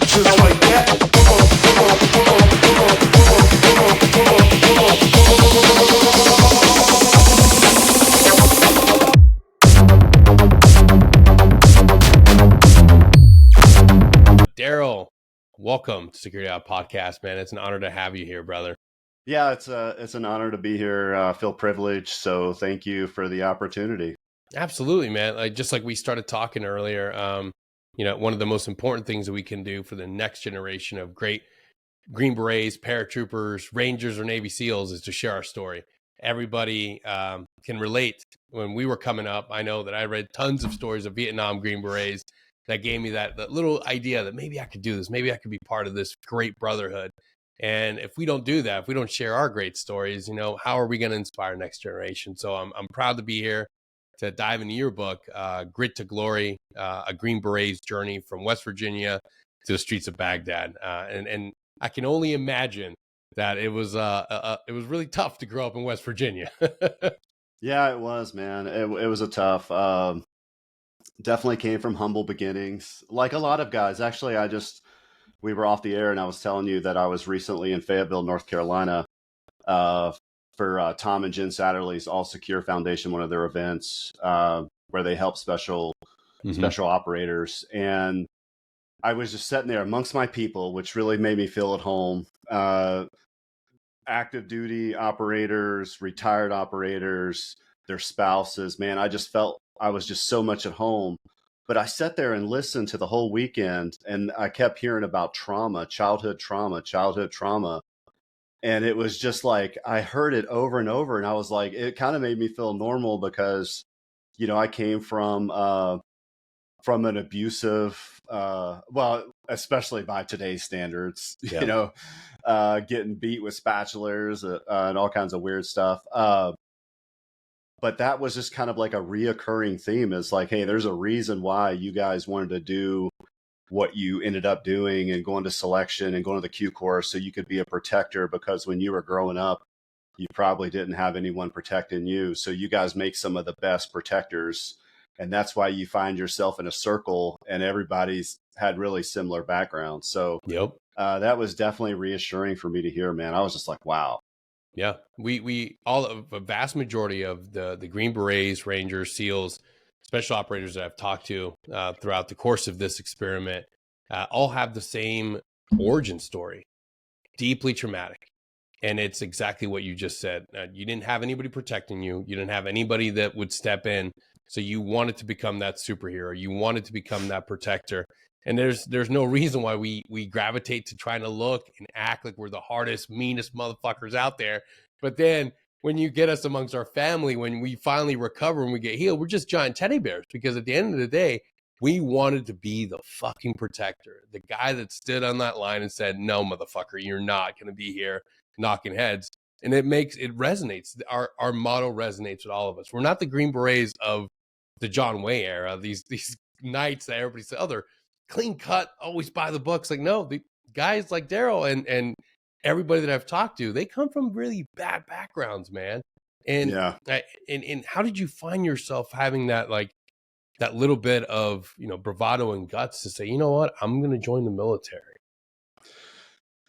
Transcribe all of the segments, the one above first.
just like that. Darrell, welcome to Security Out Podcast, man. It's an honor to have you here, brother. Yeah, it's an honor to be here. I feel privileged, so thank you for the opportunity. Absolutely, man. Just like we started talking earlier, one of the most important things that we can do for the next generation of great Green Berets, paratroopers, Rangers, or Navy SEALs is to share our story. Everybody can relate. When we were coming up, I know that I read tons of stories of Vietnam Green Berets that gave me that little idea that maybe I could do this, maybe I could be part of this great brotherhood. And if we don't do that, if we don't share our great stories, how are we going to inspire next generation? So I'm proud to be here to dive into your book, Grit to Glory, a Green Beret's journey from West Virginia to the streets of Baghdad. And I can only imagine that it was really tough to grow up in West Virginia. Yeah, it was, man. It was a tough. Definitely came from humble beginnings, like a lot of guys. Actually, we were off the air, and I was telling you that I was recently in Fayetteville, North Carolina, for Tom and Jen Satterley's All Secure Foundation, one of their events, where they help special operators. And I was just sitting there amongst my people, which really made me feel at home. Active duty operators, retired operators, their spouses, man, I just felt I was just so much at home. But I sat there and listened to the whole weekend, and I kept hearing about trauma, childhood trauma. And it was just like, I heard it over and over. And I was like, it kind of made me feel normal because, I came from an abusive, especially by today's standards, getting beat with spatulas and all kinds of weird stuff. But that was just kind of like a reoccurring theme. Is like, hey, there's a reason why you guys wanted to do what you ended up doing and going to selection and going to the Q course so you could be a protector, because when you were growing up, you probably didn't have anyone protecting you. So you guys make some of the best protectors. And that's why you find yourself in a circle and everybody's had really similar backgrounds. So that was definitely reassuring for me to hear, man. I was just like, wow. Yeah, we all a vast majority of the Green Berets, Rangers, SEALs, special operators that I've talked to throughout the course of this experiment all have the same origin story, deeply traumatic. And it's exactly what you just said. You didn't have anybody protecting you. You didn't have anybody that would step in. So you wanted to become that superhero. You wanted to become that protector. And there's no reason why we gravitate to trying to look and act like we're the hardest, meanest motherfuckers out there. But then when you get us amongst our family, when we finally recover and we get healed, we're just giant teddy bears. Because at the end of the day, we wanted to be the fucking protector, the guy that stood on that line and said, no, motherfucker, you're not going to be here knocking heads. And it resonates. Our motto resonates with all of us. We're not the Green Berets of the John Wayne era, these knights that everybody said, oh, they're clean cut, always by the books. Like, no, the guys like Darrell and everybody that I've talked to, they come from really bad backgrounds, man. And and how did you find yourself having that little bit of bravado and guts to say, you know what, I'm going to join the military?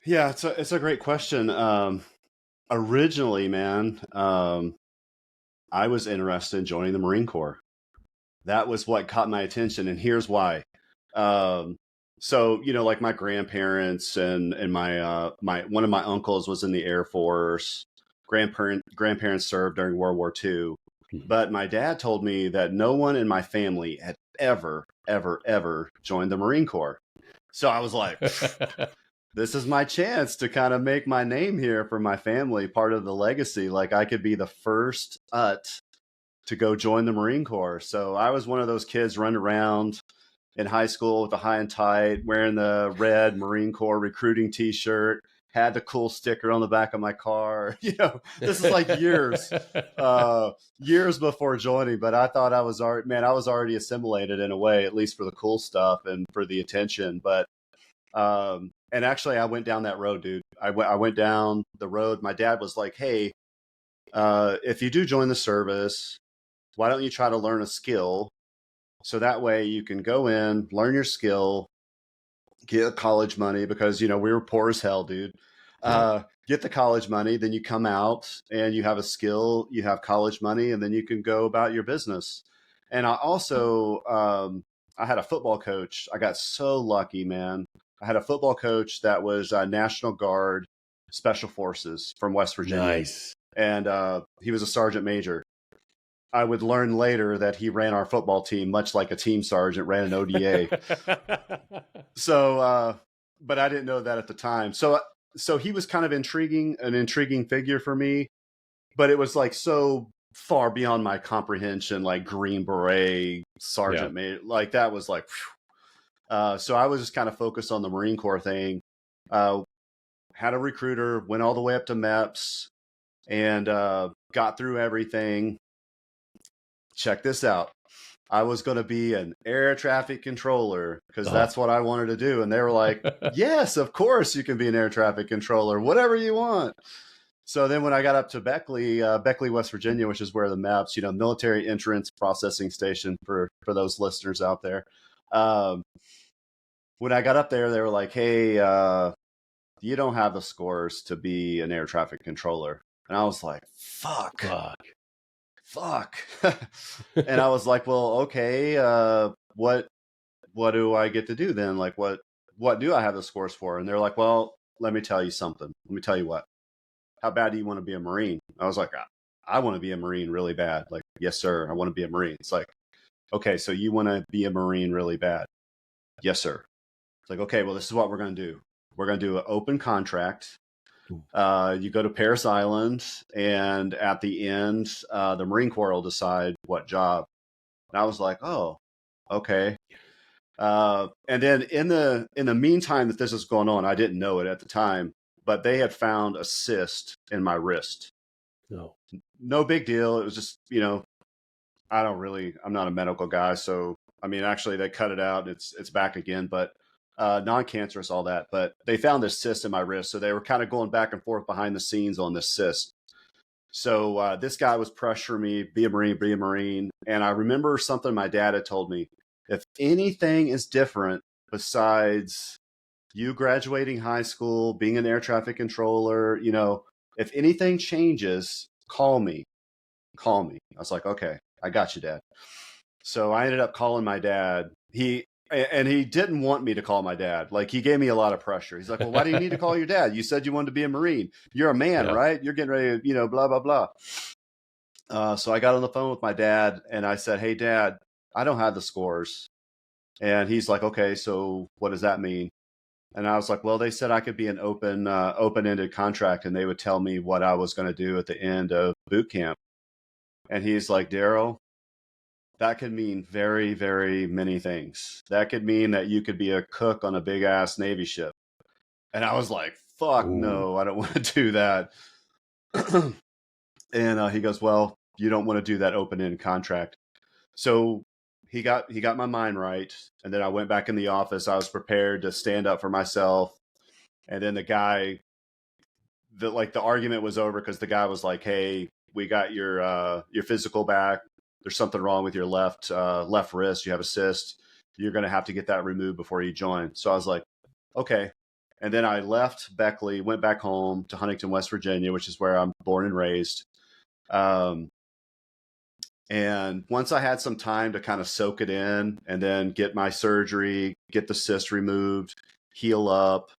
Yeah, it's a great question. Originally, man, I was interested in joining the Marine Corps. That was what caught my attention, and here's why. So like my grandparents and my one of my uncles was in the Air Force. Grandparents served during World War II. But my dad told me that no one in my family had ever joined the Marine Corps. So I was like, this is my chance to kind of make my name here for my family, part of the legacy. Like, I could be the first Utt to go join the Marine Corps. So I was one of those kids running around in high school with the high and tight, wearing the red Marine Corps recruiting t-shirt, had the cool sticker on the back of my car. This is like years before joining, but I thought I was already assimilated in a way, at least for the cool stuff and for the attention. But, and actually I went down that road, dude. I went down the road. My dad was like, hey, if you do join the service, why don't you try to learn a skill? So that way you can go in, learn your skill, get college money because, you know, we were poor as hell, dude. Get the college money, then you come out and you have a skill, you have college money, and then you can go about your business. And I also, I had a football coach. I got so lucky, man. I had a football coach that was National Guard Special Forces from West Virginia. Nice. And he was a sergeant major. I would learn later that he ran our football team, much like a team sergeant ran an ODA. So, but I didn't know that at the time. So he was kind of an intriguing figure for me, but it was like so far beyond my comprehension, like Green Beret, sergeant major, like that was like, so I was just kind of focused on the Marine Corps thing. Had a recruiter, went all the way up to MEPS, and got through everything. Check this out. I was going to be an air traffic controller because that's what I wanted to do. And they were like, yes, of course you can be an air traffic controller, whatever you want. So then when I got up to Beckley, West Virginia, which is where the MAPS, you know, Military Entrance Processing Station for those listeners out there. When I got up there, they were like, hey, you don't have the scores to be an air traffic controller. And I was like, fuck. And I was like, well, okay, what do I get to do then? Like, what do I have the scores for? And they're like, well, let me tell you something. Let me tell you what. How bad do you want to be a Marine? I was like, I want to be a Marine really bad. Like, yes, sir, I want to be a Marine. It's like, okay, so you want to be a Marine really bad? Yes, sir. It's like, okay, well, this is what we're going to do. We're going to do an open contract. You go to Parris Island, and at the end, the Marine Corps will decide what job. And I was like, oh, okay. And then in the meantime that this is going on, I didn't know it at the time, but they had found a cyst in my wrist. No big deal. It was just, you know, I'm not a medical guy. So, I mean, actually they cut it out. It's back again, but non-cancerous, all that. But they found this cyst in my wrist. So they were kind of going back and forth behind the scenes on this cyst. So this guy was pressuring me, be a Marine. And I remember something my dad had told me. If anything is different besides you graduating high school, being an air traffic controller, you know, if anything changes, call me. I was like, okay, I got you, Dad. So I ended up calling my dad. He didn't want me to call my dad. Like, he gave me a lot of pressure. He's like, well, why do you need to call your dad? You said you wanted to be a Marine. You're a man, right? You're getting ready to, you know, blah, blah, blah. So I got on the phone with my dad and I said, hey, Dad, I don't have the scores. And he's like, okay, so what does that mean? And I was like, well, they said I could be an open-ended contract and they would tell me what I was going to do at the end of boot camp. And he's like, Darrell, that could mean very, very many things. That could mean that you could be a cook on a big ass Navy ship. And I was like, fuck, no, I don't want to do that. And he goes, well, you don't want to do that open-end contract. So he got my mind right. And then I went back in the office. I was prepared to stand up for myself. And then the argument was over because the guy was like, hey, we got your physical back. There's something wrong with your left wrist. You have a cyst. You're going to have to get that removed before you join. So I was like, okay. And then I left Beckley, went back home to Huntington, West Virginia, which is where I'm born and raised. And once I had some time to kind of soak it in and then get my surgery, get the cyst removed, heal up,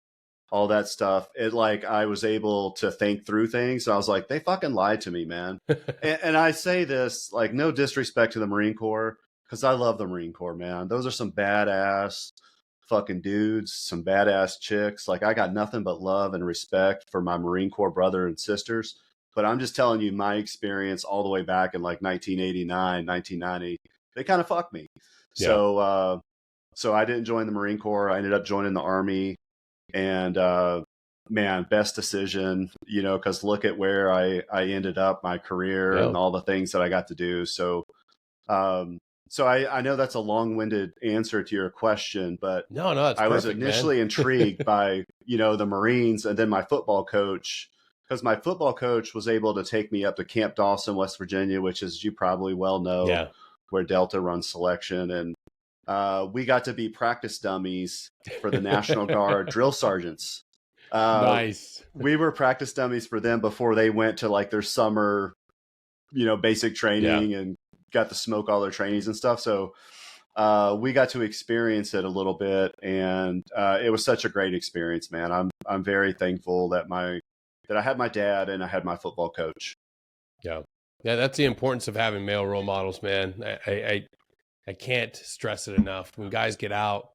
all that stuff, I was able to think through things. So I was like, they fucking lied to me, man. and I say this, like, no disrespect to the Marine Corps, because I love the Marine Corps, man. Those are some badass fucking dudes, some badass chicks. Like, I got nothing but love and respect for my Marine Corps brother and sisters. But I'm just telling you my experience all the way back in like 1989, 1990, they kind of fucked me. Yeah. So I didn't join the Marine Corps. I ended up joining the Army. And man, best decision, you know, because look at where I ended up, my career and all the things that I got to do. So I know that's a long-winded answer to your question, but no, it's I was perfect, initially intrigued by, you know, the Marines, and then my football coach, because my football coach was able to take me up to Camp Dawson, West Virginia, which is, you probably well know, where Delta runs selection. And we got to be practice dummies for the National Guard drill sergeants. Nice. We were practice dummies for them before they went to like their summer, basic training and got to smoke all their trainings and stuff. So we got to experience it a little bit, and it was such a great experience, man. I'm very thankful that I had my dad and I had my football coach. Yeah. That's the importance of having male role models, man. I can't stress it enough. When guys get out,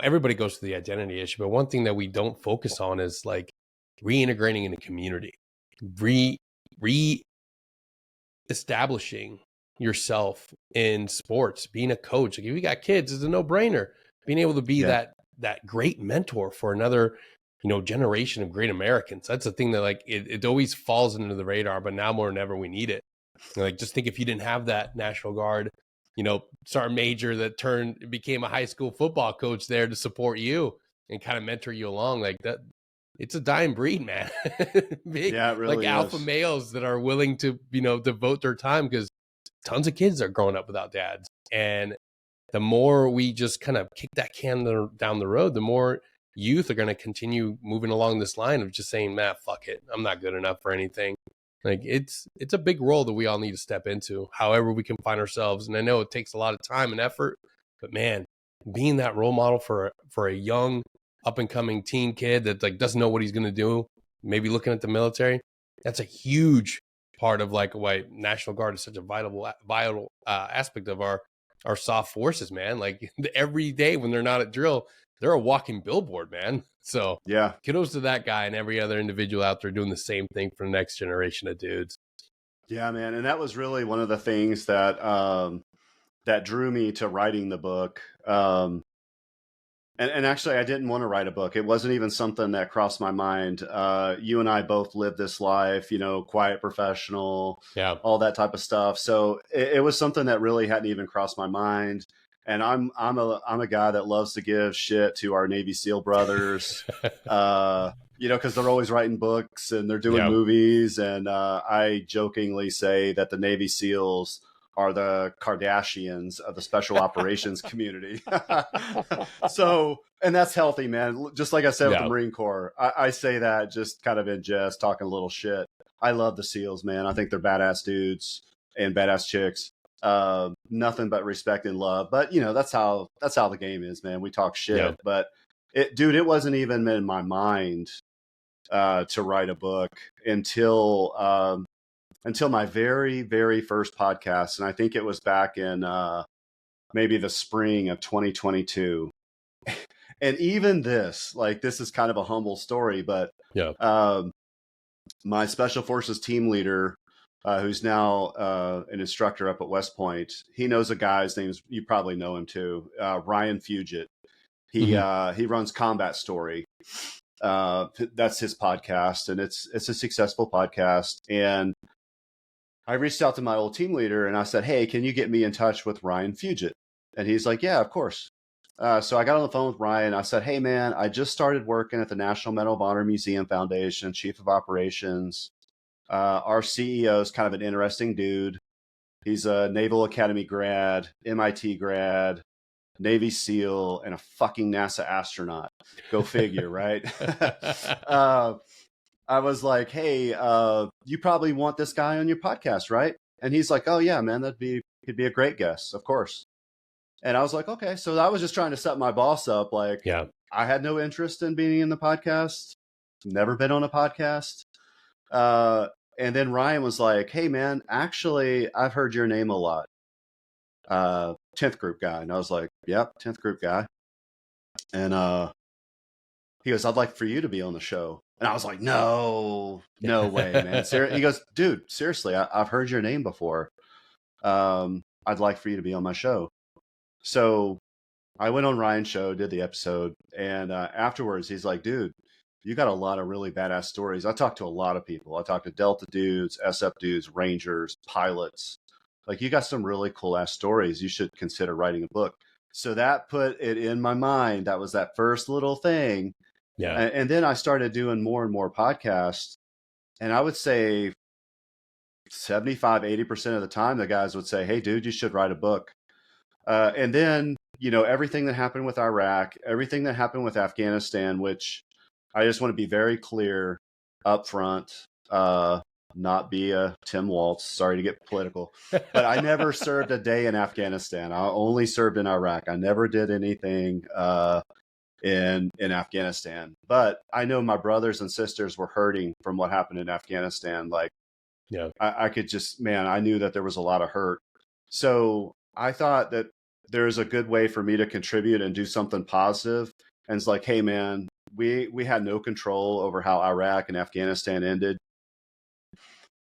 everybody goes to the identity issue, but one thing that we don't focus on is like reintegrating in the community, establishing yourself in sports, being a coach. Like if you got kids, it's a no-brainer. Being able to be that great mentor for another, generation of great Americans. That's the thing that like it always falls into the radar, but now more than ever we need it. Like just think if you didn't have that National Guard, sergeant major that became a high school football coach there to support you and kind of mentor you along like that. It's a dying breed, man. Big, yeah, it really like is. alpha males that are willing to, devote their time, because tons of kids are growing up without dads. And the more we just kind of kick that can down the road, the more youth are going to continue moving along this line of just saying, man, fuck it. I'm not good enough for anything. Like it's a big role that we all need to step into, however we can find ourselves. And I know it takes a lot of time and effort, but man, being that role model for a young up and coming teen kid that like doesn't know what he's going to do, maybe looking at the military, that's a huge part of like why National Guard is such a vital aspect of our soft forces, man. Like every day when they're not at drill, they're a walking billboard, man. So yeah, kudos to that guy and every other individual out there doing the same thing for the next generation of dudes. Yeah, man. And that was really one of the things that that drew me to writing the book. And actually, I didn't want to write a book. It wasn't even something that crossed my mind. You and I both lived this life, quiet professional, all that type of stuff. So it was something that really hadn't even crossed my mind. And I'm a guy that loves to give shit to our Navy SEAL brothers, because they're always writing books and they're doing movies. And I jokingly say that the Navy SEALs are the Kardashians of the special operations community. So, and that's healthy, man. Just like I said with the Marine Corps, I say that just kind of in jest, talking a little shit. I love the SEALs, man. I think they're badass dudes and badass chicks. Nothing but respect and love. But that's how the game is, man. We talk shit, but it wasn't even in my mind to write a book until my very, very first podcast. And I think it was back in maybe the spring of 2022. And even this is kind of a humble story, but my Special Forces team leader, who's now an instructor up at West Point, he knows a guy, his name's, you probably know him too, Ryan Fugit. He runs Combat Story. That's his podcast, and it's a successful podcast. And I reached out to my old team leader and I said, hey, can you get me in touch with Ryan Fugit? And he's like, yeah, of course. So I got on the phone with Ryan. I said, hey, man, I just started working at the National Medal of Honor Museum Foundation, Chief of Operations. Our CEO is kind of an interesting dude. He's a Naval Academy grad, MIT grad, Navy SEAL, and a fucking NASA astronaut. Go figure, right? I was like, hey, you probably want this guy on your podcast, right? And he's like, oh yeah, man, he'd be a great guest, of course. And I was like, okay. So I was just trying to set my boss up. Like, I had no interest in being in the podcast. Never been on a podcast. And then Ryan was like, hey man, actually, I've heard your name a lot. 10th group guy. And I was like, yep, 10th group guy. And he goes, I'd like for you to be on the show. And I was like, no way, man. He goes, dude, seriously, I've heard your name before. I'd like for you to be on my show. So I went on Ryan's show, did the episode. And afterwards, he's like, dude, you got a lot of really badass stories. I talked to a lot of people. I talked to Delta dudes, SF dudes, Rangers, pilots. Like, you got some really cool ass stories. You should consider writing a book. So that put it in my mind. That was that first little thing. Yeah. And then I started doing more and more podcasts. And I would say 75, 80% of the time, the guys would say, hey, dude, you should write a book. And then you know, everything that happened with Iraq, everything that happened with Afghanistan, which I just want to be very clear up front, not be a Tim Waltz, sorry to get political, but I never served a day in Afghanistan. I only served in Iraq. I never did anything in Afghanistan. But I know my brothers and sisters were hurting from what happened in Afghanistan. Like, Yeah. I could just, man, I knew that there was a lot of hurt. So I thought that there's a good way for me to contribute and do something positive. And it's like, hey, man, we had no control over how Iraq and Afghanistan ended.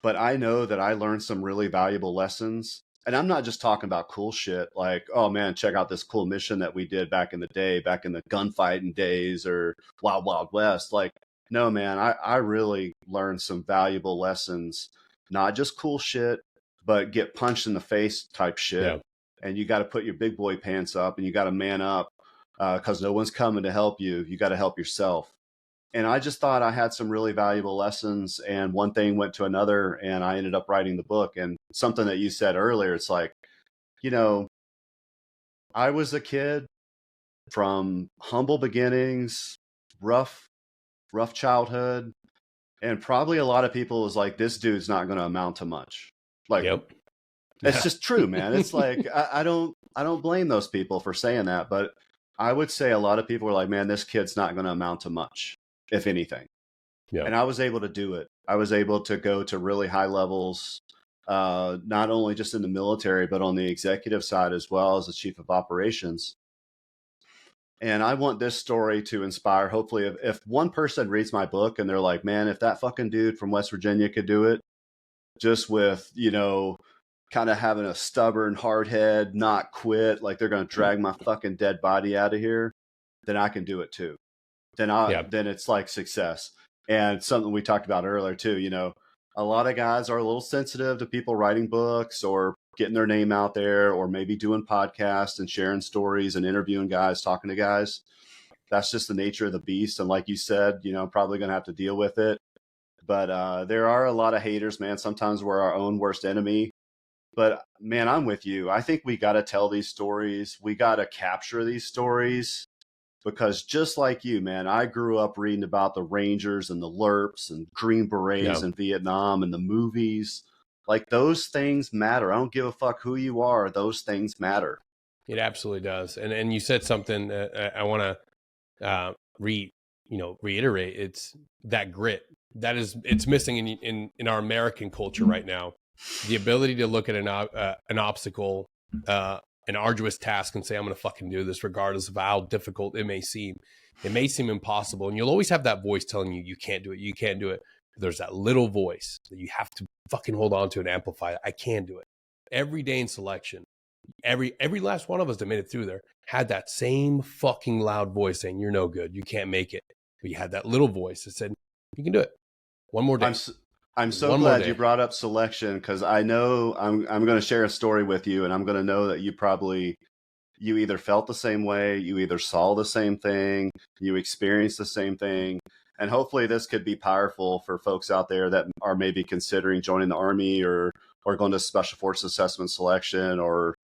But I know that I learned some really valuable lessons. And I'm not just talking about cool shit like, oh man, check out this cool mission that we did back in the day, back in the gunfighting days or Wild Wild West. Like, no, man, I really learned some valuable lessons, not just cool shit, but get punched in the face type shit. Yeah. And you got to put your big boy pants up and you got to man up because no one's coming to help you. You got to help yourself. And I just thought I had some really valuable lessons, and one thing went to another, and I ended up writing the book. And something that you said earlier, it's like, you know, I was a kid from humble beginnings, rough childhood, and probably a lot of people was like, this dude's not going to amount to much. Like, Yep. it's just true, man. It's like, I don't blame those people for saying that, but I would say a lot of people were like, man, this kid's not going to amount to much, if anything. Yeah. And I was able to do it. I was able to go to really high levels, not only just in the military, but on the executive side as well as the chief of operations. And I want this story to inspire, hopefully, if one person reads my book and they're like, man, if that fucking dude from West Virginia could do it, just with, you know, kind of having a stubborn hard head, not quit, like they're going to drag my fucking dead body out of here, then I can do it too. Then it's like success. And something we talked about earlier too, you know, a lot of guys are a little sensitive to people writing books or getting their name out there, or maybe doing podcasts and sharing stories and interviewing guys, talking to guys. That's just the nature of the beast. And like you said, you know, I'm probably going to have to deal with it. But there are a lot of haters, man. Sometimes we're our own worst enemy. But man, I'm with you. I think we got to tell these stories. We got to capture these stories. Because just like you, man, I grew up reading about the Rangers and the Lerps and Green Berets in Vietnam and the movies. Like, those things matter. I don't give a fuck who you are. Those things matter. It absolutely does. And you said something I want to reiterate. It's that grit that it's missing in our American culture right now. The ability to look at an obstacle, an arduous task, and say, I'm going to fucking do this regardless of how difficult it may seem. It may seem impossible. And you'll always have that voice telling you, you can't do it. You can't do it. There's that little voice that you have to fucking hold on to and amplify. I can do it. Every day in selection, every last one of us that made it through there had that same fucking loud voice saying, you're no good. You can't make it. But you had that little voice that said, you can do it. One more day. I'm so glad you brought up selection, because I know I'm going to share a story with you, and I'm going to know that you either felt the same way, you either saw the same thing, you experienced the same thing. And hopefully this could be powerful for folks out there that are maybe considering joining the Army or going to Special Forces Assessment Selection, or,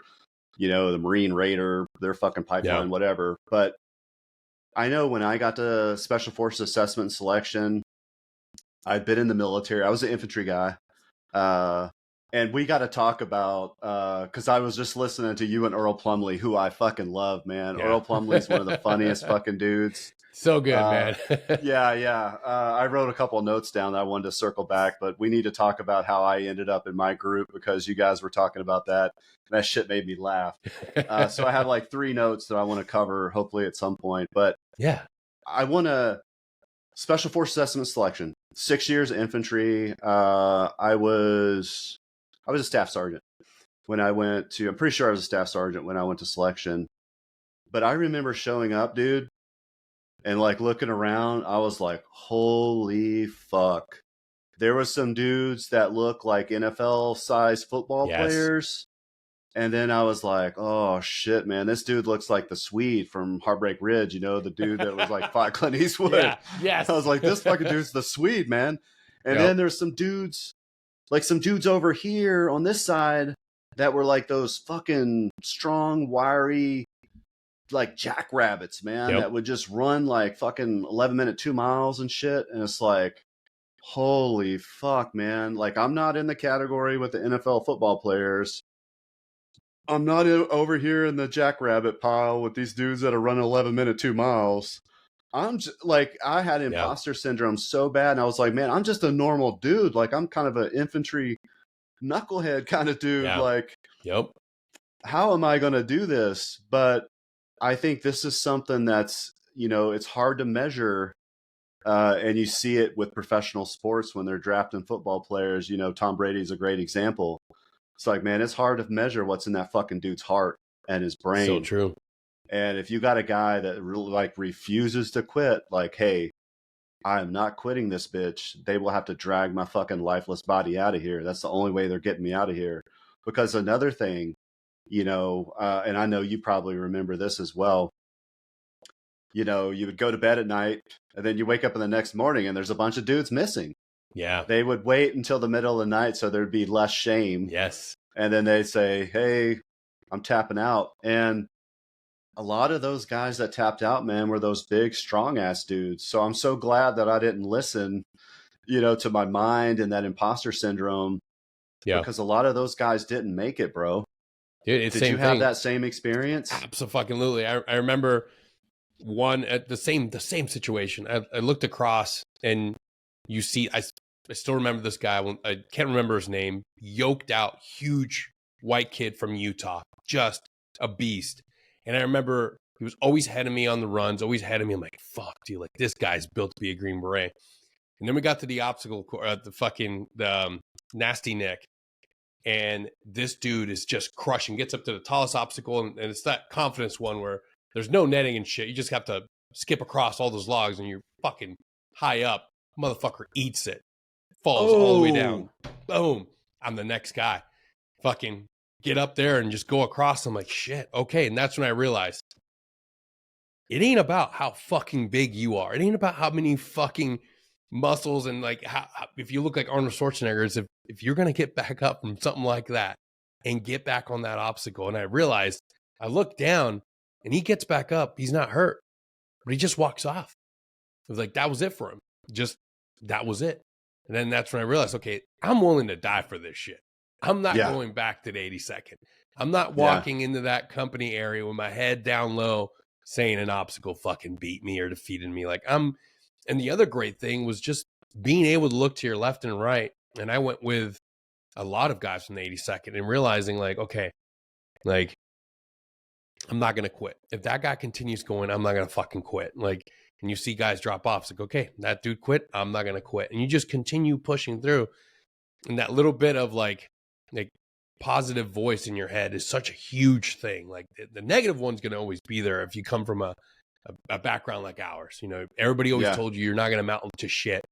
you know, the Marine Raider, their fucking pipeline, whatever. But I know when I got to Special Forces Assessment Selection, I'd been in the military. I was an infantry guy. And we got to talk about, because I was just listening to you and Earl Plumley, who I fucking love, man. Earl Plumley's one of the funniest fucking dudes. So good, man. Yeah. I wrote a couple of notes down that I wanted to circle back, but we need to talk about how I ended up in my group, because you guys were talking about that. And that shit made me laugh. So I have like 3 notes that I want to cover, hopefully at some point. But yeah, I want to Special Forces Assessment Selection, 6 years of infantry. I was a staff sergeant when I went to, I'm pretty sure I was a staff sergeant when I went to selection. But I remember showing up, dude, and like looking around, I was like, holy fuck. There was some dudes that looked like NFL-sized football players. And then I was like, oh shit, man, this dude looks like the Swede from Heartbreak Ridge, you know, the dude that was like fought Clint Eastwood. Yes. I was like, this fucking dude's the Swede, man. And then there's some dudes over here on this side that were like those fucking strong, wiry, like jackrabbits, man, Yep. that would just run like fucking 11-minute 2 miles and shit. And it's like, holy fuck, man. Like, I'm not in the category with the NFL football players. I'm not over here in the jackrabbit pile with these dudes that are running 11-minute 2 miles. I'm just like, I had Yeah. imposter syndrome so bad. And I was like, man, I'm just a normal dude. Like, I'm kind of an infantry knucklehead kind of dude. Yeah. Like, Yep. how am I going to do this? But I think this is something that's, it's hard to measure. And you see it with professional sports when they're drafting football players. Tom Brady's a great example. It's like, man, it's hard to measure what's in that fucking dude's heart and his So brain. true. And if you got a guy that really like refuses to quit, like, hey, I'm not quitting this bitch, they will have to drag my fucking lifeless body out of here. That's the only way they're getting me out of here. Because another thing, and I know you probably remember this as well. You would go to bed at night and then you wake up in the next morning and there's a bunch of dudes missing. Yeah. They would wait until the middle of the night so there'd be less shame. Yes. And then they'd say, hey, I'm tapping out. And a lot of those guys that tapped out, man, were those big, strong ass dudes. So I'm so glad that I didn't listen, to my mind and that imposter syndrome. Yeah. Because a lot of those guys didn't make it, bro. Dude, it's Did same you have thing. that same experience? Absolutely. I remember one at the same situation. I looked across and you see, I still remember this guy. I can't remember his name. Yoked out, huge white kid from Utah, just a beast. And I remember he was always ahead of me on the runs, always ahead of me. I'm like, fuck, dude, like this guy's built to be a Green Beret. And then we got to the obstacle, the Nasty Nick. And this dude is just crushing, gets up to the tallest obstacle. And it's that confidence one where there's no netting and shit. You just have to skip across all those logs and you're fucking high up. Motherfucker eats it. Falls all the way down. Boom. I'm the next guy. Fucking get up there and just go across. I'm like, shit. Okay. And that's when I realized it ain't about how fucking big you are. It ain't about how many fucking muscles and like how if you look like Arnold Schwarzenegger, is if you're gonna get back up from something like that and get back on that obstacle. And I realized I look down and he gets back up. He's not hurt, but he just walks off. It was like that was it for him. Just that was it. And then that's when I realized, okay, I'm willing to die for this shit. I'm not going back to the 82nd. I'm not walking into that company area with my head down low saying an obstacle fucking beat me or defeated me. And the other great thing was just being able to look to your left and right. And I went with a lot of guys from the 82nd and realizing like, okay, like I'm not going to quit. If that guy continues going, I'm not going to fucking quit. Like, and you see guys drop off. It's like, okay, that dude quit. I'm not going to quit. And you just continue pushing through. And that little bit of like positive voice in your head is such a huge thing. Like the negative one's going to always be there if you come from a background like ours. Everybody always told you you're not going to amount to shit,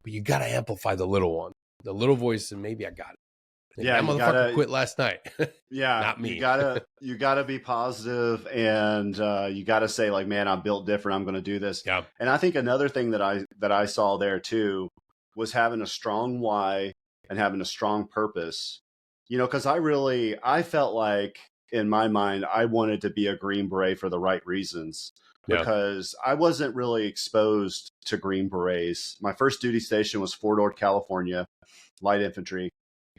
but you got to amplify the little one, the little voice, and maybe I got it. Like, that motherfucker quit last night. Not me. You gotta be positive, and you gotta say like, man, I'm built different. I'm going to do this. Yeah. And I think another thing that I saw there too was having a strong why and having a strong purpose. Because I felt like in my mind I wanted to be a Green Beret for the right reasons. Because I wasn't really exposed to Green Berets. My first duty station was Fort Ord, California, light infantry.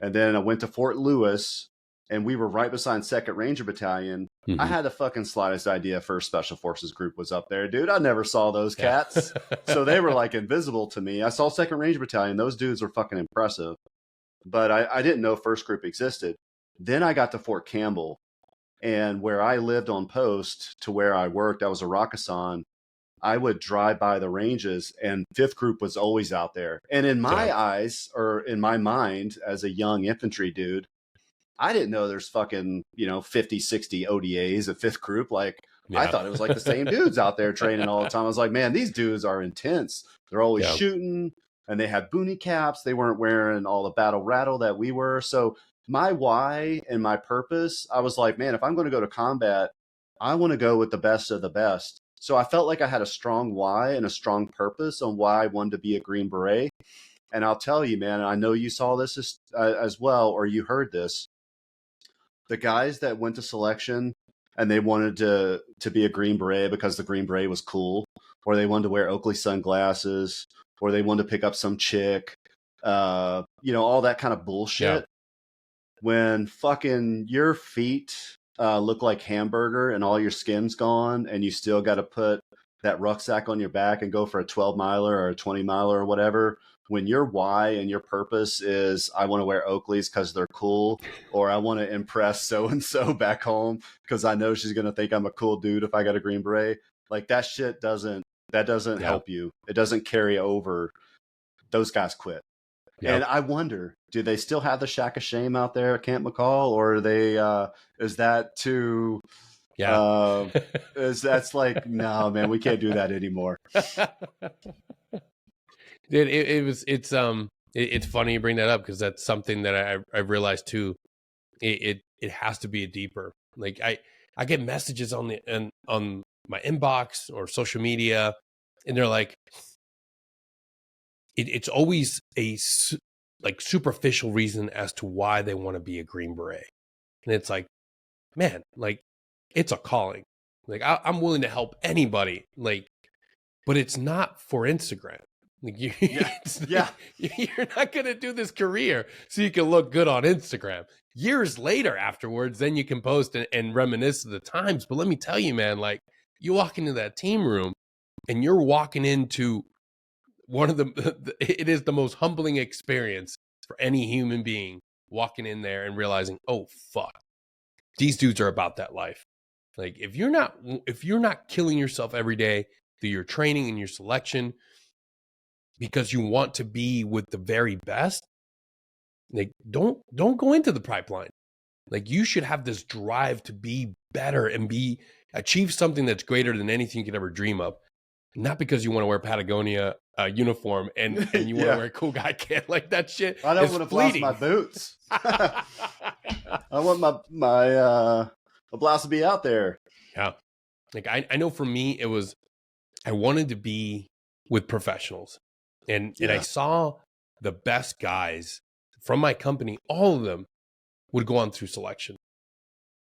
And then I went to Fort Lewis, and we were right beside 2nd Ranger Battalion. Mm-hmm. I had the fucking slightest idea 1st Special Forces Group was up there, dude. I never saw those cats. So they were like invisible to me. I saw 2nd Ranger Battalion. Those dudes were fucking impressive. But I didn't know 1st Group existed. Then I got to Fort Campbell. And where I lived on post to where I worked, I was a Rakkasan. I would drive by the ranges and 5th Group was always out there. And in my eyes, or in my mind as a young infantry dude, I didn't know there's fucking, 50, 60 ODAs at 5th Group. Like, I thought it was like the same dudes out there training all the time. I was like, man, these dudes are intense. They're always shooting, and they had boonie caps. They weren't wearing all the battle rattle that we were. So my why and my purpose, I was like, man, if I'm going to go to combat, I want to go with the best of the best. So I felt like I had a strong why and a strong purpose on why I wanted to be a Green Beret. And I'll tell you, man, I know you saw this as well, or you heard this. The guys that went to selection and they wanted to be a Green Beret because the Green Beret was cool, or they wanted to wear Oakley sunglasses, or they wanted to pick up some chick, all that kind of bullshit. Yeah. When fucking your feet look like hamburger and all your skin's gone, and you still got to put that rucksack on your back and go for a 12 miler or a 20 miler or whatever, when your why and your purpose is, I want to wear Oakleys because they're cool, or I want to impress so-and-so back home because I know she's going to think I'm a cool dude if I got a Green Beret, like that shit doesn't help you. It doesn't carry over. Those guys quit. Yep. And I wonder, do they still have the Shack of Shame out there at Camp McCall, or are they, is that too, that's like, no, man, we can't do that anymore. Dude, it's funny you bring that up, because that's something that I realized too. It has to be a deeper, like I get messages on my inbox or social media, and they're like, it's always a like superficial reason as to why they want to be a Green Beret. And it's like, man, like it's a calling. Like I'm willing to help anybody, like, but it's not for Instagram. Like you're not going to do this career so you can look good on Instagram. Years later afterwards, then you can post and reminisce of the times. But let me tell you, man, like you walk into that team room and you're walking into one of it is the most humbling experience for any human being, walking in there and realizing, oh fuck, these dudes are about that life. Like if you're not killing yourself every day through your training and your selection because you want to be with the very best, like don't go into the pipeline. Like you should have this drive to be better and achieve something that's greater than anything you could ever dream of. Not because you want to wear Patagonia uniform and you want to wear a cool guy kit, like that shit. I don't want to blouse my boots. I want my blouse to be out there. Yeah. Like I know for me, I wanted to be with professionals, and I saw the best guys from my company, all of them would go on through selection.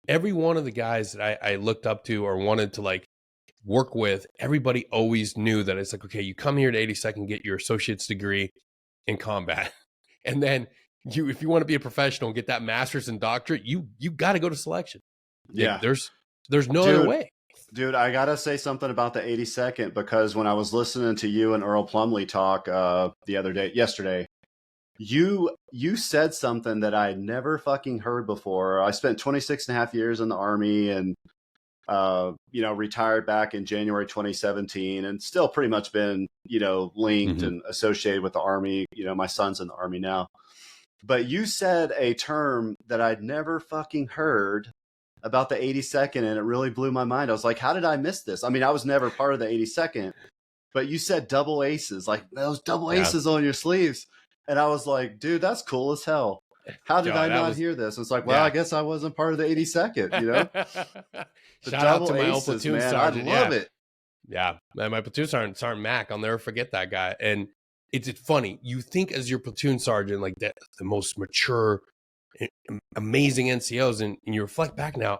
Every one of the guys that I looked up to or wanted to like work with, everybody always knew that it's like, okay, you come here to 82nd, get your associate's degree in combat. And then if you want to be a professional and get that master's and doctorate, you got to go to selection. Yeah. There's no other way. Dude, I got to say something about the 82nd, because when I was listening to you and Earl Plumley talk yesterday, you said something that I never fucking heard before. I spent 26 and a half years in the Army and retired back in January 2017, and still pretty much been, linked and associated with the Army. My son's in the Army now. But you said a term that I'd never fucking heard about the 82nd, and it really blew my mind. I was like, how did I miss this? I mean, I was never part of the 82nd, but you said double aces, like those double aces on your sleeves. And I was like, dude, that's cool as hell. How did I not hear this? It's like, well, I guess I wasn't part of the 82nd, Shout out to my old platoon sergeant. I love it. Yeah, man, my platoon sergeant Mac, I'll never forget that guy. And it's funny. You think as your platoon sergeant, like that, the most mature, amazing NCOs, and you reflect back now,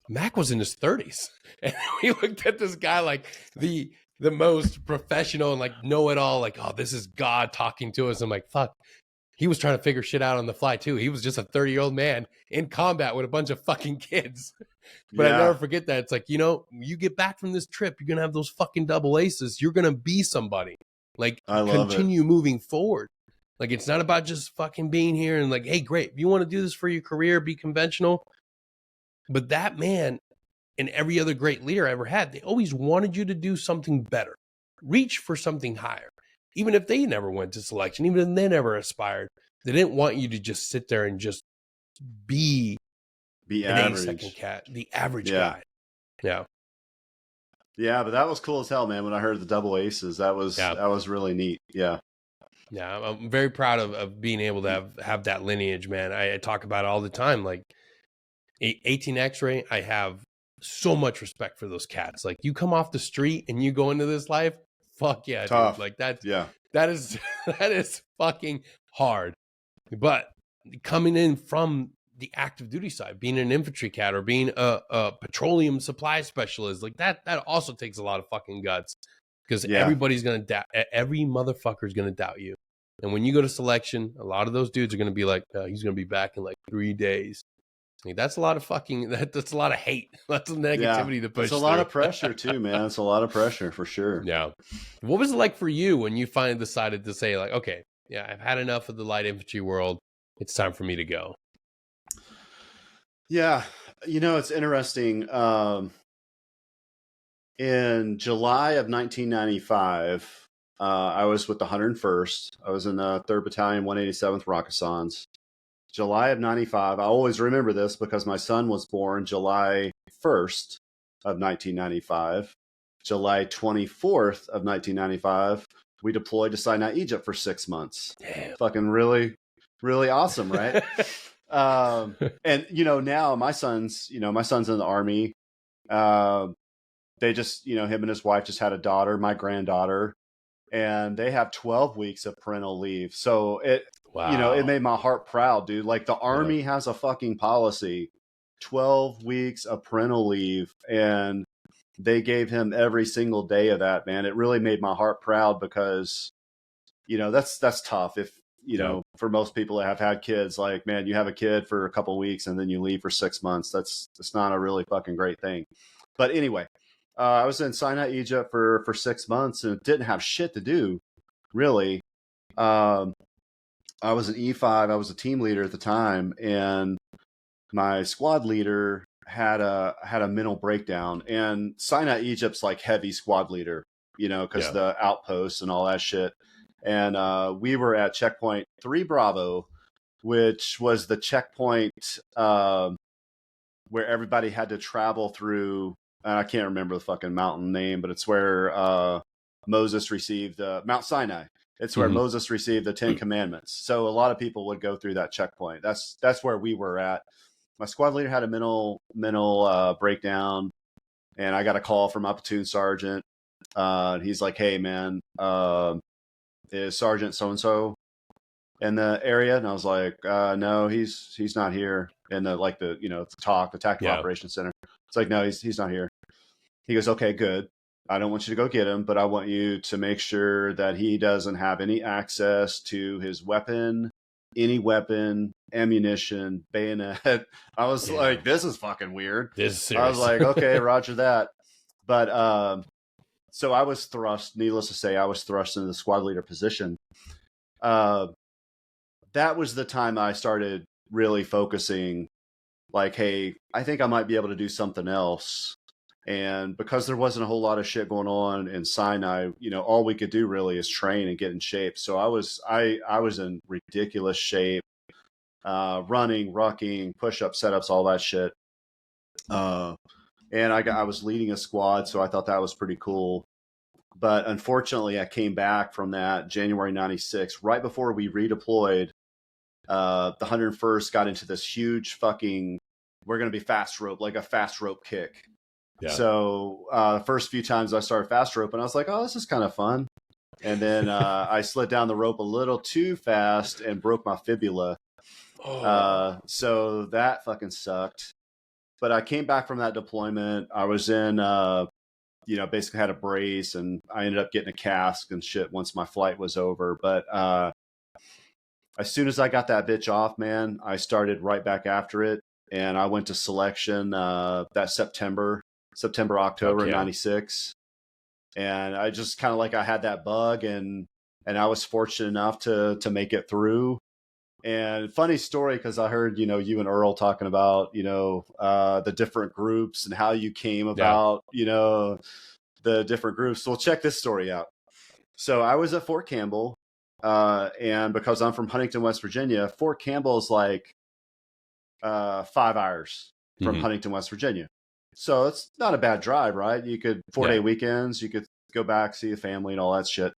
Mac was in his 30s. And we looked at this guy like the most professional and like know-it-all, like, oh, this is God talking to us. I'm like, fuck. He was trying to figure shit out on the fly too. He was just a 30-year-old man in combat with a bunch of fucking kids. But I never forget that. It's like, you get back from this trip, you're going to have those fucking double aces. You're going to be somebody. Like, continue moving forward. Like, it's not about just fucking being here and like, hey, great. If you want to do this for your career, be conventional. But that man and every other great leader I ever had, they always wanted you to do something better. Reach for something higher. Even if they never went to selection, even if they never aspired, they didn't want you to just sit there and just be an average. 82nd cat, the average guy. Yeah. Yeah, but that was cool as hell, man. When I heard the double aces, that was really neat. Yeah. Yeah, I'm very proud of being able to have that lineage, man. I talk about it all the time. Like 18 X-ray, I have so much respect for those cats. Like you come off the street and you go into this life, fuck yeah, tough. Dude. Like that is fucking hard. But coming in from the active duty side, being an infantry cat or being a petroleum supply specialist, like that also takes a lot of fucking guts, because everybody's gonna doubt, every motherfucker's gonna doubt you. And when you go to selection, a lot of those dudes are gonna be like, he's gonna be back in like 3 days. Like, that's a lot of fucking that's a lot of hate. That's some negativity to push. It's a lot of pressure too, man. It's a lot of pressure for sure. Yeah. What was it like for you when you finally decided to say, like, okay, yeah, I've had enough of the light infantry world. It's time for me to go. Yeah. It's interesting. In July of 1995, I was with the 101st. I was in the 3rd Battalion, 187th Rakkasans. July of 95. I always remember this because my son was born July 1st of 1995. July 24th of 1995, we deployed to Sinai, Egypt for 6 months. Damn. Fucking really, really awesome, right? And now my son's in the Army. They just, him and his wife just had a daughter, my granddaughter, and they have 12 weeks of parental leave. So it made my heart proud, dude. Like, the Army has a fucking policy, 12 weeks of parental leave, and they gave him every single day of that, man. It really made my heart proud because, that's tough. If, for most people that have had kids, like, man, you have a kid for a couple of weeks and then you leave for 6 months. That's not a really fucking great thing. But anyway, I was in Sinai, Egypt for 6 months and didn't have shit to do, really. I was an E5. I was a team leader at the time, and my squad leader had a mental breakdown. And Sinai, Egypt's like heavy squad leader, because the outposts and all that shit. And we were at checkpoint 3 Bravo, which was the checkpoint where everybody had to travel through. I can't remember the fucking mountain name, but it's where Moses received Mount Sinai. It's where Moses received the 10 Commandments. So a lot of people would go through that checkpoint. That's where we were at. My squad leader had a mental breakdown, and I got a call from my platoon sergeant. He's like, "Hey, man, is Sergeant so and so in the area?" And I was like, "No, he's not here." In the tactical operations center. It's like, "No, he's not here." He goes, "Okay, good. I don't want you to go get him, but I want you to make sure that he doesn't have any access to his weapon, any weapon, ammunition, bayonet." I was like, this is fucking weird. This is serious. I was like, okay, roger that. But so I was thrust, needless to say, into the squad leader position. That was the time I started really focusing, like, hey, I think I might be able to do something else. And because there wasn't a whole lot of shit going on in Sinai, all we could do really is train and get in shape. So I was in ridiculous shape, running, rucking, push-up setups, all that shit. And I was leading a squad, so I thought that was pretty cool. But unfortunately, I came back from that January 96, right before we redeployed. The 101st got into this huge fucking, we're going to be fast rope, like a fast rope kick. Yeah. So the first few times I started fast rope, and I was like, oh, this is kind of fun. And then I slid down the rope a little too fast and broke my fibula. So that fucking sucked. But I came back from that deployment. I was in, basically had a brace, and I ended up getting a cast and shit once my flight was over. But as soon as I got that bitch off, man, I started right back after it. And I went to selection that September, October 96. And I just kind of like, I had that bug, and I was fortunate enough to make it through. And funny story, because I heard, you and Earl talking about, the different groups and how you came about, the different groups. So we'll check this story out. So I was at Fort Campbell, and because I'm from Huntington, West Virginia, Fort Campbell is like 5 hours from Huntington, West Virginia. So it's not a bad drive, right? You could 4-day weekends, you could go back, see the family and all that shit.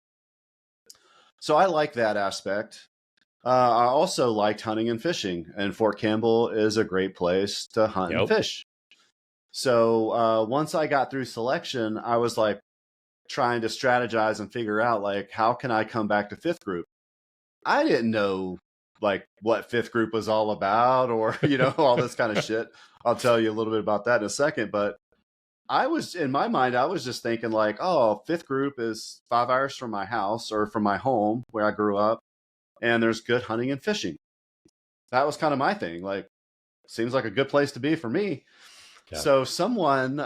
So I like that aspect. I also liked hunting and fishing, and Fort Campbell is a great place to hunt and fish. So once I got through selection, I was like trying to strategize and figure out, like, how can I come back to 5th group? I didn't know like what fifth group was all about, or, you know, all this kind of shit. I'll tell you a little bit about that in a second. But I was, in my mind, I was just thinking like, oh, fifth group is 5 hours from my house or from my home where I grew up, and there's good hunting and fishing. That was kind of my thing. Like, seems like a good place to be for me. Yeah. So someone,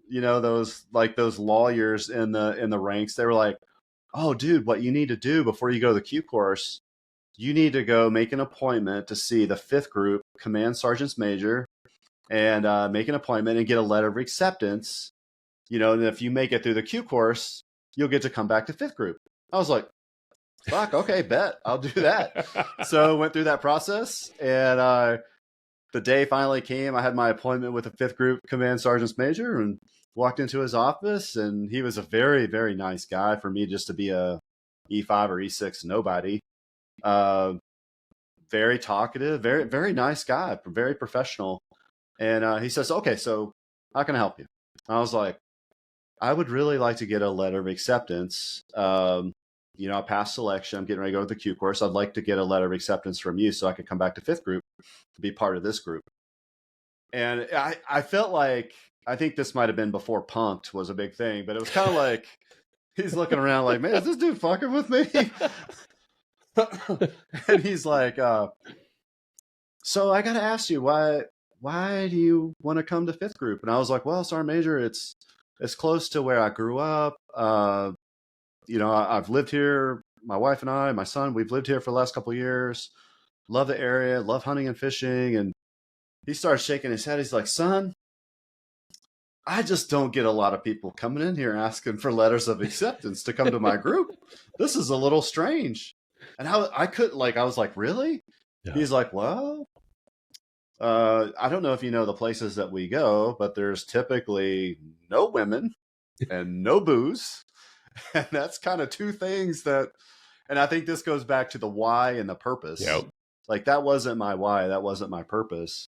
you know, those lawyers in the ranks, they were like, oh, dude, what you need to do before you go to the Q course, you need to go make an appointment to see the fifth group command sergeants major, and make an appointment and get a letter of acceptance. You know, and if you make it through the Q course, you'll get to come back to fifth group. I was like, fuck, okay, bet, I'll do that. So went through that process, and the day finally came. I had my appointment with the fifth group command sergeants major and walked into his office, and he was a very, very nice guy for me just to be a E5 or E6 nobody. Very talkative, very, very nice guy, very professional. And he says, okay, so how can I help you? I was like, I would really like to get a letter of acceptance. You know, I passed selection. I'm getting ready to go to the Q course. I'd like to get a letter of acceptance from you so I could come back to fifth group to be part of this group. And I felt like, I think this might have been before punked was a big thing, but it was kind of like, he's looking around like, man, is this dude fucking with me? And he's like, so I got to ask you, why do you want to come to fifth group? And I was like, well, Sergeant Major, it's close to where I grew up. You know, I've lived here, my wife and I, my son, we've lived here for the last couple of years. Love the area, love hunting and fishing. And he starts shaking his head. He's like, son, I just don't get a lot of people coming in here asking for letters of acceptance to come to my group. This is a little strange. And I was like, really? Yeah. He's like, well, I don't know if you know the places that we go, but there's typically no women and no booze. And that's kind of two things that, and I think this goes back to the why and the purpose. Yep. Like, that wasn't my why. That wasn't my purpose.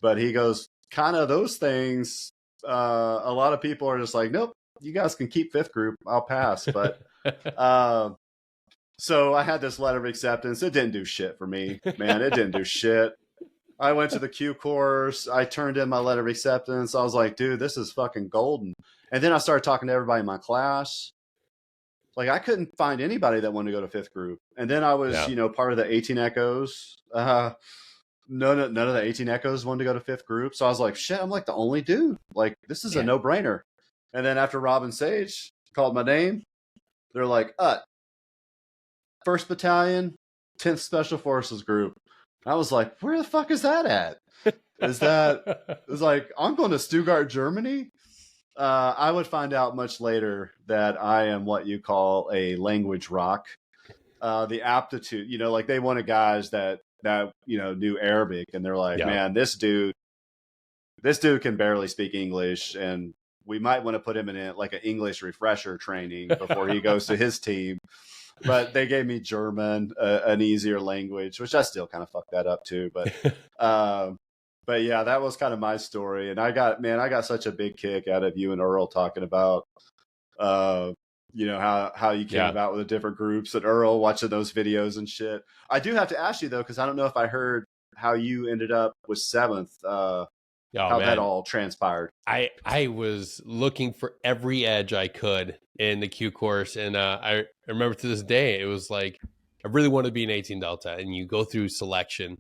But he goes, kind of those things. A lot of people are just like, nope, you guys can keep fifth group. I'll pass. But, so I had this letter of acceptance. It didn't do shit for me, man. It didn't do shit. I went to the Q course. I turned in my letter of acceptance. I was like, dude, this is fucking golden. And then I started talking to everybody in my class. Like, I couldn't find anybody that wanted to go to fifth group. And then I was, you know, part of the 18 Echoes. None of the 18 Echoes wanted to go to fifth group. So I was like, shit, I'm like the only dude. Like, this is a no-brainer. And then after Robin Sage called my name, they're like, 1st Battalion, 10th Special Forces Group. I was like, where the fuck is that at? It's like, I'm going to Stuttgart, Germany. I would find out much later that I am what you call a language rock. The aptitude, you know, like they wanted guys that, you know, knew Arabic, and they're like, man, this dude can barely speak English, and we might want to put him in like an English refresher training before he goes to his team. But they gave me German, an easier language, which I still kind of fucked that up too. But yeah, that was kind of my story. And I got such a big kick out of you and Earl talking about, you know, how you came about with the different groups, and Earl watching those videos and shit. I do have to ask you though, because I don't know if I heard how you ended up with 7th. That all transpired. I was looking for every edge I could in the Q course, and I remember to this day, it was like, I really wanted to be an 18 Delta, and you go through selection,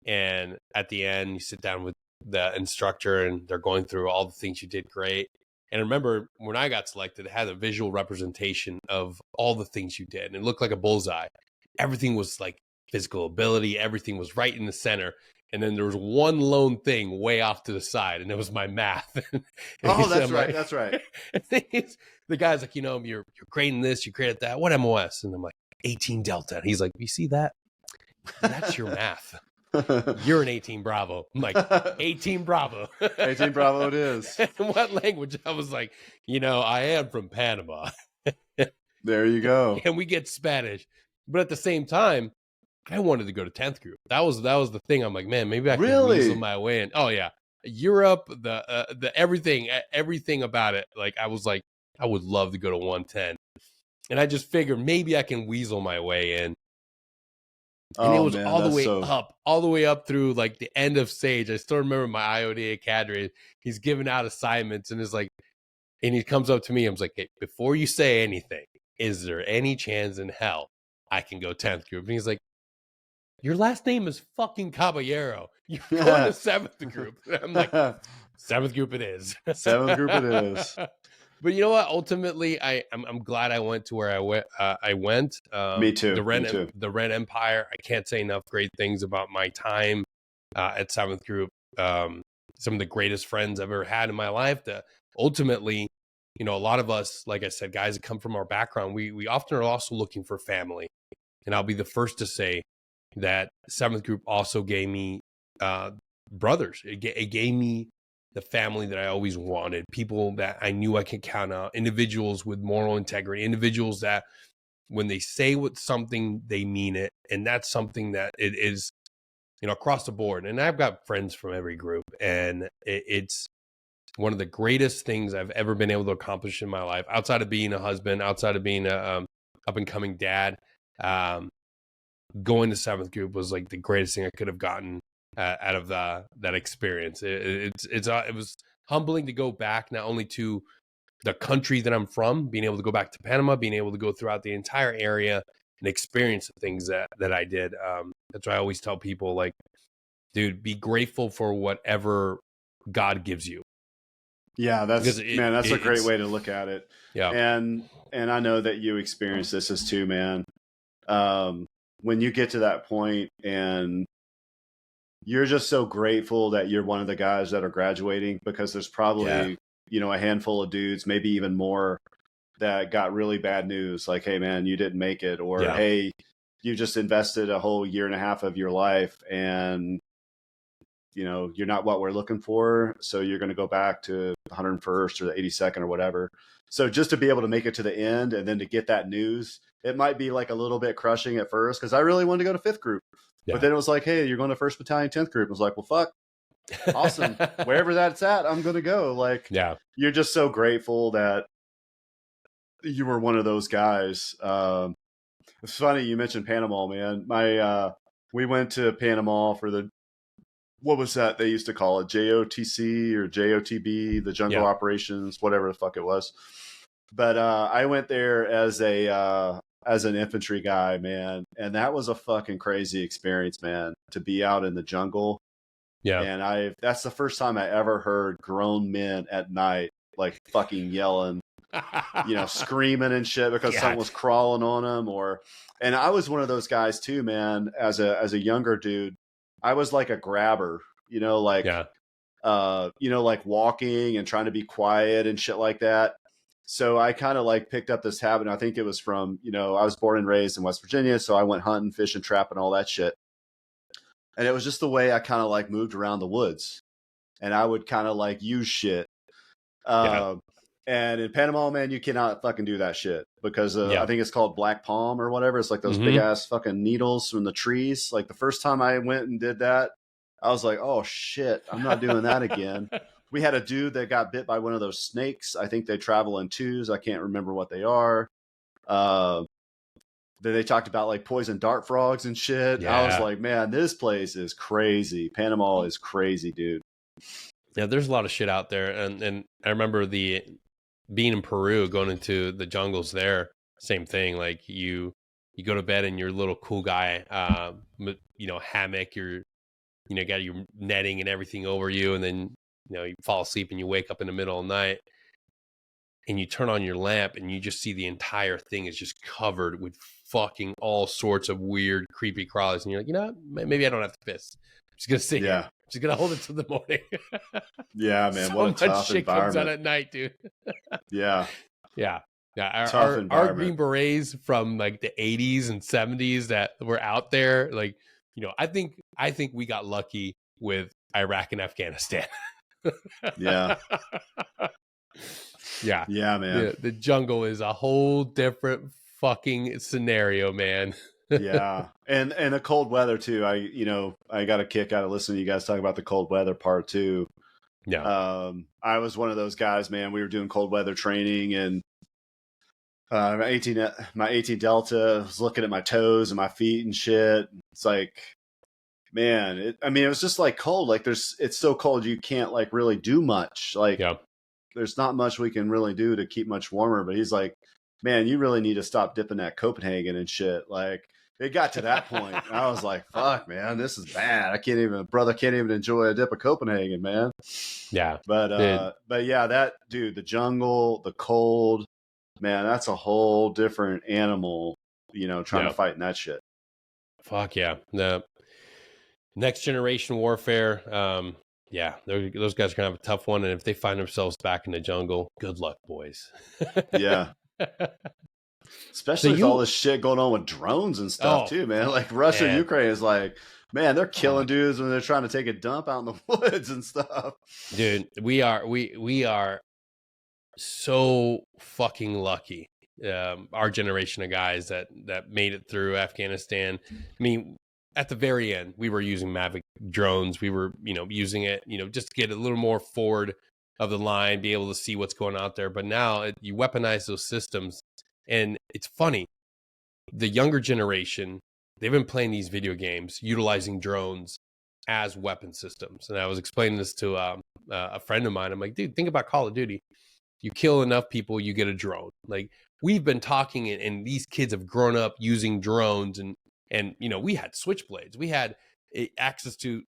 and at the end you sit down with the instructor, and they're going through all the things you did great. And I remember when I got selected, it had a visual representation of all the things you did, and it looked like a bullseye. Everything was like physical ability, everything was right in the center. And then there was one lone thing way off to the side, and it was my math. That's right. That's right. The guy's like, you know, you're creating this, you created that. What MOS? And I'm like, 18 Delta. And he's like, you see that? That's your math. You're an 18 Bravo. I'm like, 18 Bravo. 18 Bravo it is. And what language? I was like, you know, I am from Panama. There you go. And we get Spanish. But at the same time, I wanted to go to 10th group. That was the thing. I'm like, man, maybe I can weasel my way in. Oh yeah. Europe, the everything about it. Like, I was like, I would love to go to 110. And I just figured maybe I can weasel my way in. And it Oh was man, that's so. all the way up through like the end of stage. I still remember my IODA cadre. He's giving out assignments and is like, and he comes up to me. I'm like, hey, before you say anything, is there any chance in hell I can go 10th group? And he's like, your last name is fucking Caballero. You're going to 7th group. And I'm like, 7th group it is. 7th group it is. But you know what? Ultimately, I'm glad I went to where I went. Me too. The Red Empire. I can't say enough great things about my time at 7th Group. Some of the greatest friends I've ever had in my life. That ultimately, a lot of us, like I said, guys that come from our background, we often are also looking for family. And I'll be the first to say that 7th Group also gave me brothers. It gave me the family that I always wanted, people that I knew I could count on, individuals with moral integrity, individuals that when they say what something, they mean it. And that's something that it is, across the board. And I've got friends from every group, and it's one of the greatest things I've ever been able to accomplish in my life, outside of being a husband, outside of being a up and coming dad. Going to 7th Group was like the greatest thing I could have gotten out of that experience. It was humbling to go back, not only to the country that I'm from, being able to go back to Panama, being able to go throughout the entire area and experience the things that I did. That's why I always tell people, like, dude, be grateful for whatever God gives you. Yeah, that's a great way to look at it. Yeah. And I know that you experience this as too, man. When you get to that point and you're just so grateful that you're one of the guys that are graduating, because there's probably, a handful of dudes, maybe even more, that got really bad news. Like, hey man, you didn't make it. Or, hey, you just invested a whole year and a half of your life and, you're not what we're looking for. So you're going to go back to the 101st or the 82nd or whatever. So just to be able to make it to the end and then to get that news, it might be like a little bit crushing at first, because I really wanted to go to 5th Group. But then it was like, hey, you're going to 1st Battalion, 10th Group. I was like, well, fuck. Awesome. Wherever that's at, I'm going to go. Like, you're just so grateful that you were one of those guys. It's funny you mentioned Panama, man. We went to Panama for what was that they used to call it? JOTC or JOTB, the Jungle Operations, whatever the fuck it was. But I went there as an infantry guy, man. And that was a fucking crazy experience, man, to be out in the jungle. Yeah. And that's the first time I ever heard grown men at night, like fucking yelling, screaming and shit because something was crawling on them. And I was one of those guys too, man, as a younger dude. I was like a grabber, like walking and trying to be quiet and shit like that. So I kind of like picked up this habit. I think it was from, I was born and raised in West Virginia. So I went hunting, fishing, trapping, all that shit. And it was just the way I kind of like moved around the woods, and I would kind of like use shit. And in Panama, man, you cannot fucking do that shit because I think it's called black palm or whatever. It's like those big ass fucking needles from the trees. Like the first time I went and did that, I was like, oh shit, I'm not doing that again. We had a dude that got bit by one of those snakes. I think they travel in twos. I can't remember what they are. They talked about like poison dart frogs and shit. Yeah. I was like, man, this place is crazy. Panama is crazy, dude. Yeah, there's a lot of shit out there. And I remember being in Peru, going into the jungles there, same thing. Like you go to bed in your little cool guy, hammock, you got your netting and everything over you. And then, you fall asleep and you wake up in the middle of the night and you turn on your lamp and you just see the entire thing is just covered with fucking all sorts of weird, creepy crawlers. And you're like, maybe I don't have to piss. I'm just going to sit here. I'm just going to hold it till the morning. Yeah, man. So what a tough shit environment. Comes out at night, dude. Yeah. Our Green Berets from like the 80s and 70s that were out there, like, I think we got lucky with Iraq and Afghanistan. Yeah. Yeah, man. The jungle is a whole different fucking scenario, man. Yeah. And the cold weather too. I got a kick out of listening to you guys talk about the cold weather part too. Yeah. I was one of those guys, man. We were doing cold weather training, and My 18 Delta, was looking at my toes and my feet and shit. It's like, man, it was just like cold. Like it's so cold you can't like really do much. Like Yeah. there's not much we can really do to keep much warmer. But he's like, man, you really need to stop dipping that Copenhagen and shit. Like it got to that point. And I was like, fuck, man, this is bad. Brother can't even enjoy a dip of Copenhagen, man. Yeah. But yeah, that dude, the jungle, the cold, man, that's a whole different animal, trying to fight in that shit. Fuck yeah. The next generation warfare. Yeah, those guys are gonna have a tough one, and if they find themselves back in the jungle, good luck, boys. Yeah. Especially with all this shit going on with drones and stuff too, man. Like Russia, man. Ukraine is like, man, they're killing dudes when they're trying to take a dump out in the woods and stuff. Dude, we are so fucking lucky. Our generation of guys that made it through Afghanistan. I mean, at the very end, we were using Mavic drones. We were, using it, just to get a little more forward of the line, be able to see what's going out there. But now you weaponize those systems. And it's funny, the younger generation, they've been playing these video games, utilizing drones as weapon systems. And I was explaining this to a friend of mine. I'm like, dude, think about Call of Duty. You kill enough people, you get a drone. Like we've been talking, and these kids have grown up using drones, and we had switchblades, we had access to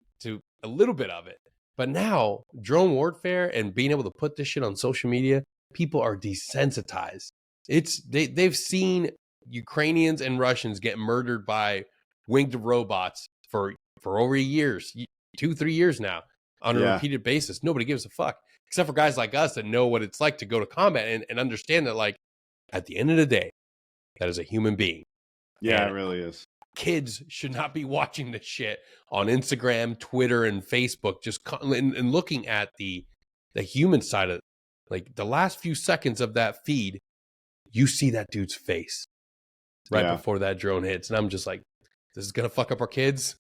a little bit of it. But now drone warfare and being able to put this shit on social media, people are desensitized. They've seen Ukrainians and Russians get murdered by winged robots for over years, 2-3 years now, on a repeated basis. Nobody gives a fuck, except for guys like us that know what it's like to go to combat and understand that, like, at the end of the day, that is a human being. Yeah, and it really is. Kids should not be watching this shit on Instagram, Twitter, and Facebook, and looking at the human side of it. Like the last few seconds of that feed, you see that dude's face right before that drone hits. And I'm just like, this is going to fuck up our kids.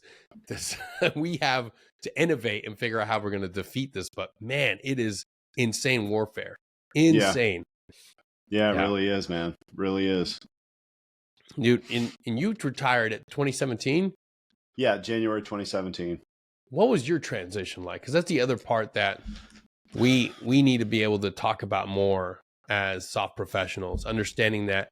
We have to innovate and figure out how we're going to defeat this. But man, it is insane warfare. Insane. Yeah, it really is, man. Really is. Dude, and you retired at 2017? Yeah, January 2017. What was your transition like? Because that's the other part that we need to be able to talk about more as soft professionals, understanding that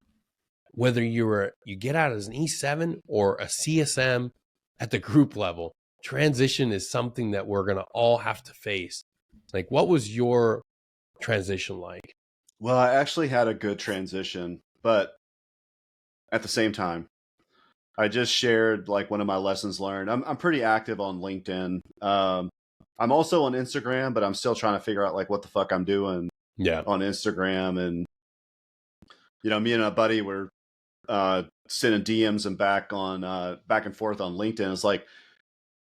whether you get out as an E7 or a CSM at the group level, transition is something that we're going to all have to face. Like, what was your transition like? Well, I actually had a good transition, but at the same time, I just shared like one of my lessons learned. I'm pretty active on LinkedIn. I'm also on Instagram, but I'm still trying to figure out like what the fuck I'm doing on Instagram. And, me and a buddy were sending DMs and back and forth on LinkedIn. It's like,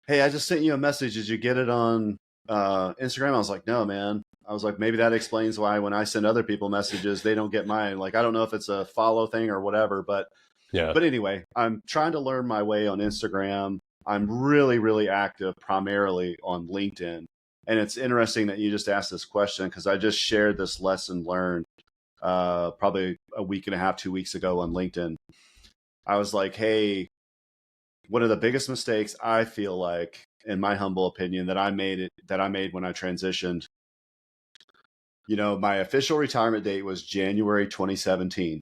hey, I just sent you a message. Did you get it on Instagram? I was like, no, man. I was like, maybe that explains why when I send other people messages, they don't get mine. Like, I don't know if it's a follow thing or whatever, but anyway, I'm trying to learn my way on Instagram. I'm really, really active primarily on LinkedIn. And it's interesting that you just asked this question because I just shared this lesson learned probably a week and a half, 2 weeks ago on LinkedIn. I was like, hey, one of the biggest mistakes I feel like, in my humble opinion, that I made when I transitioned, my official retirement date was January 2017.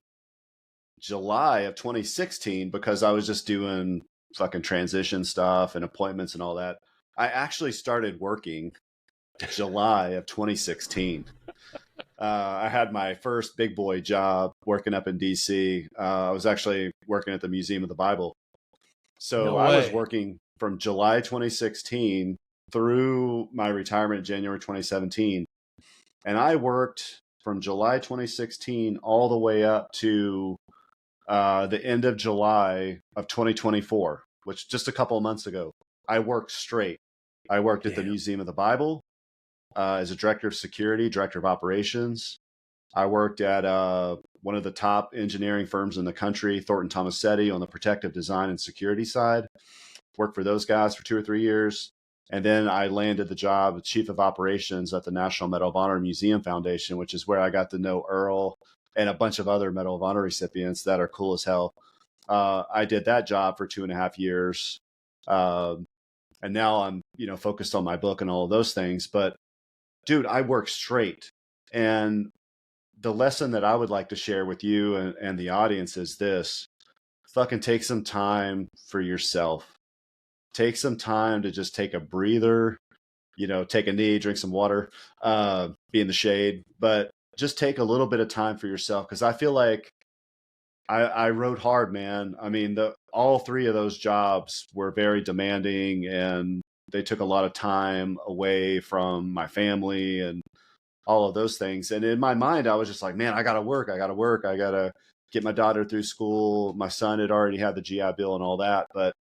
July of 2016, because I was just doing fucking transition stuff and appointments and all that, I actually started working July of 2016. I had my first big boy job working up in DC. I was actually working at the Museum of the Bible. So I was working from July 2016 through my retirement in January 2017. And I worked from July 2016 all the way up to the end of July of 2024, which just a couple of months ago. I worked straight. I worked at the Museum of the Bible as a director of security, director of operations. I worked at one of the top engineering firms in the country, Thornton Tomasetti, on the protective design and security side. Worked for those guys for 2 or 3 years. And then I landed the job of chief of operations at the National Medal of Honor Museum Foundation, which is where I got to know Earl, and a bunch of other Medal of Honor recipients that are cool as hell. I did that job for 2.5 years. And now I'm, focused on my book and all of those things. But dude, I work straight. And the lesson that I would like to share with you and the audience is this: fucking take some time for yourself. Take some time to just take a breather, take a knee, drink some water, be in the shade, but just take a little bit of time for yourself. Cause I feel like I rode hard, man. I mean, all three of those jobs were very demanding, and they took a lot of time away from my family and all of those things. And in my mind, I was just like, man, I got to work. I got to get my daughter through school. My son had already had the GI Bill and all that. But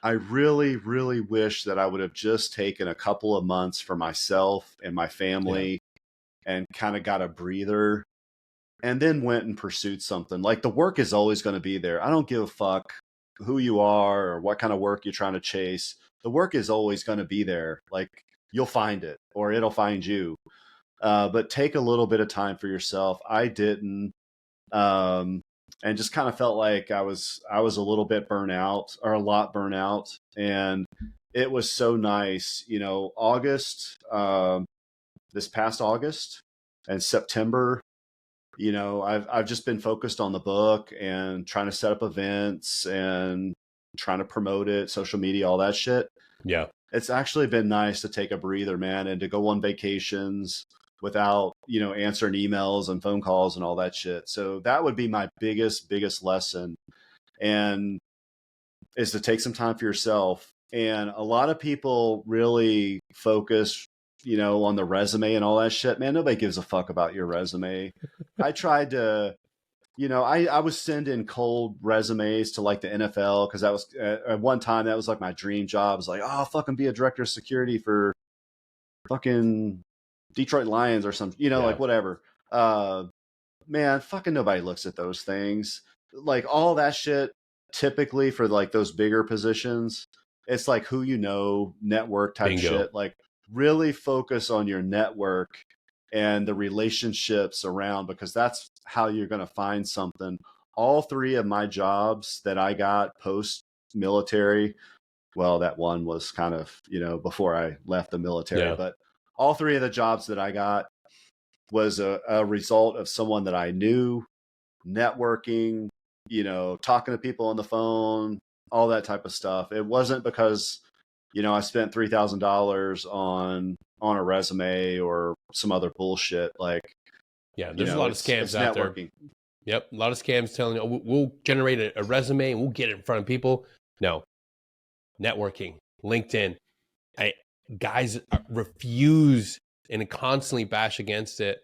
I really, really wish that I would have just taken a couple of months for myself and my family and kind of got a breather, and then went and pursued something. Like, the work is always going to be there. I don't give a fuck who you are or what kind of work you're trying to chase. The work is always going to be there. Like, you'll find it or it'll find you. But take a little bit of time for yourself. I didn't, and just kind of felt like I was a little bit burnt out, or a lot burnt out. And it was so nice, August, this past August and September, I've just been focused on the book and trying to set up events and trying to promote it, social media, all that shit. Yeah. It's actually been nice to take a breather, man, and to go on vacations without, answering emails and phone calls and all that shit. So that would be my biggest lesson, and is to take some time for yourself. And a lot of people really focus, on the resume and all that shit. Man, nobody gives a fuck about your resume. I tried to, I was sending cold resumes to like the NFL, because that was at one time, that was like my dream job. I was like, oh, fucking be a director of security for fucking Detroit Lions or something, like whatever. Man, fucking nobody looks at those things. Like, all that shit, typically for like those bigger positions, it's like who network type Bingo. shit. Like, really focus on your network and the relationships around, because that's how you're going to find something. All three of my jobs that I got post military, well, that one was kind of, before I left the military, but all three of the jobs that I got was a result of someone that I knew, networking, talking to people on the phone, all that type of stuff. It wasn't because, I spent $3,000 on a resume or some other bullshit. Like, there's a lot of scams out networking. there. Yep. A lot of scams telling you, oh, we'll generate a resume and we'll get it in front of people. No. Networking, LinkedIn. Guys refuse and constantly bash against it.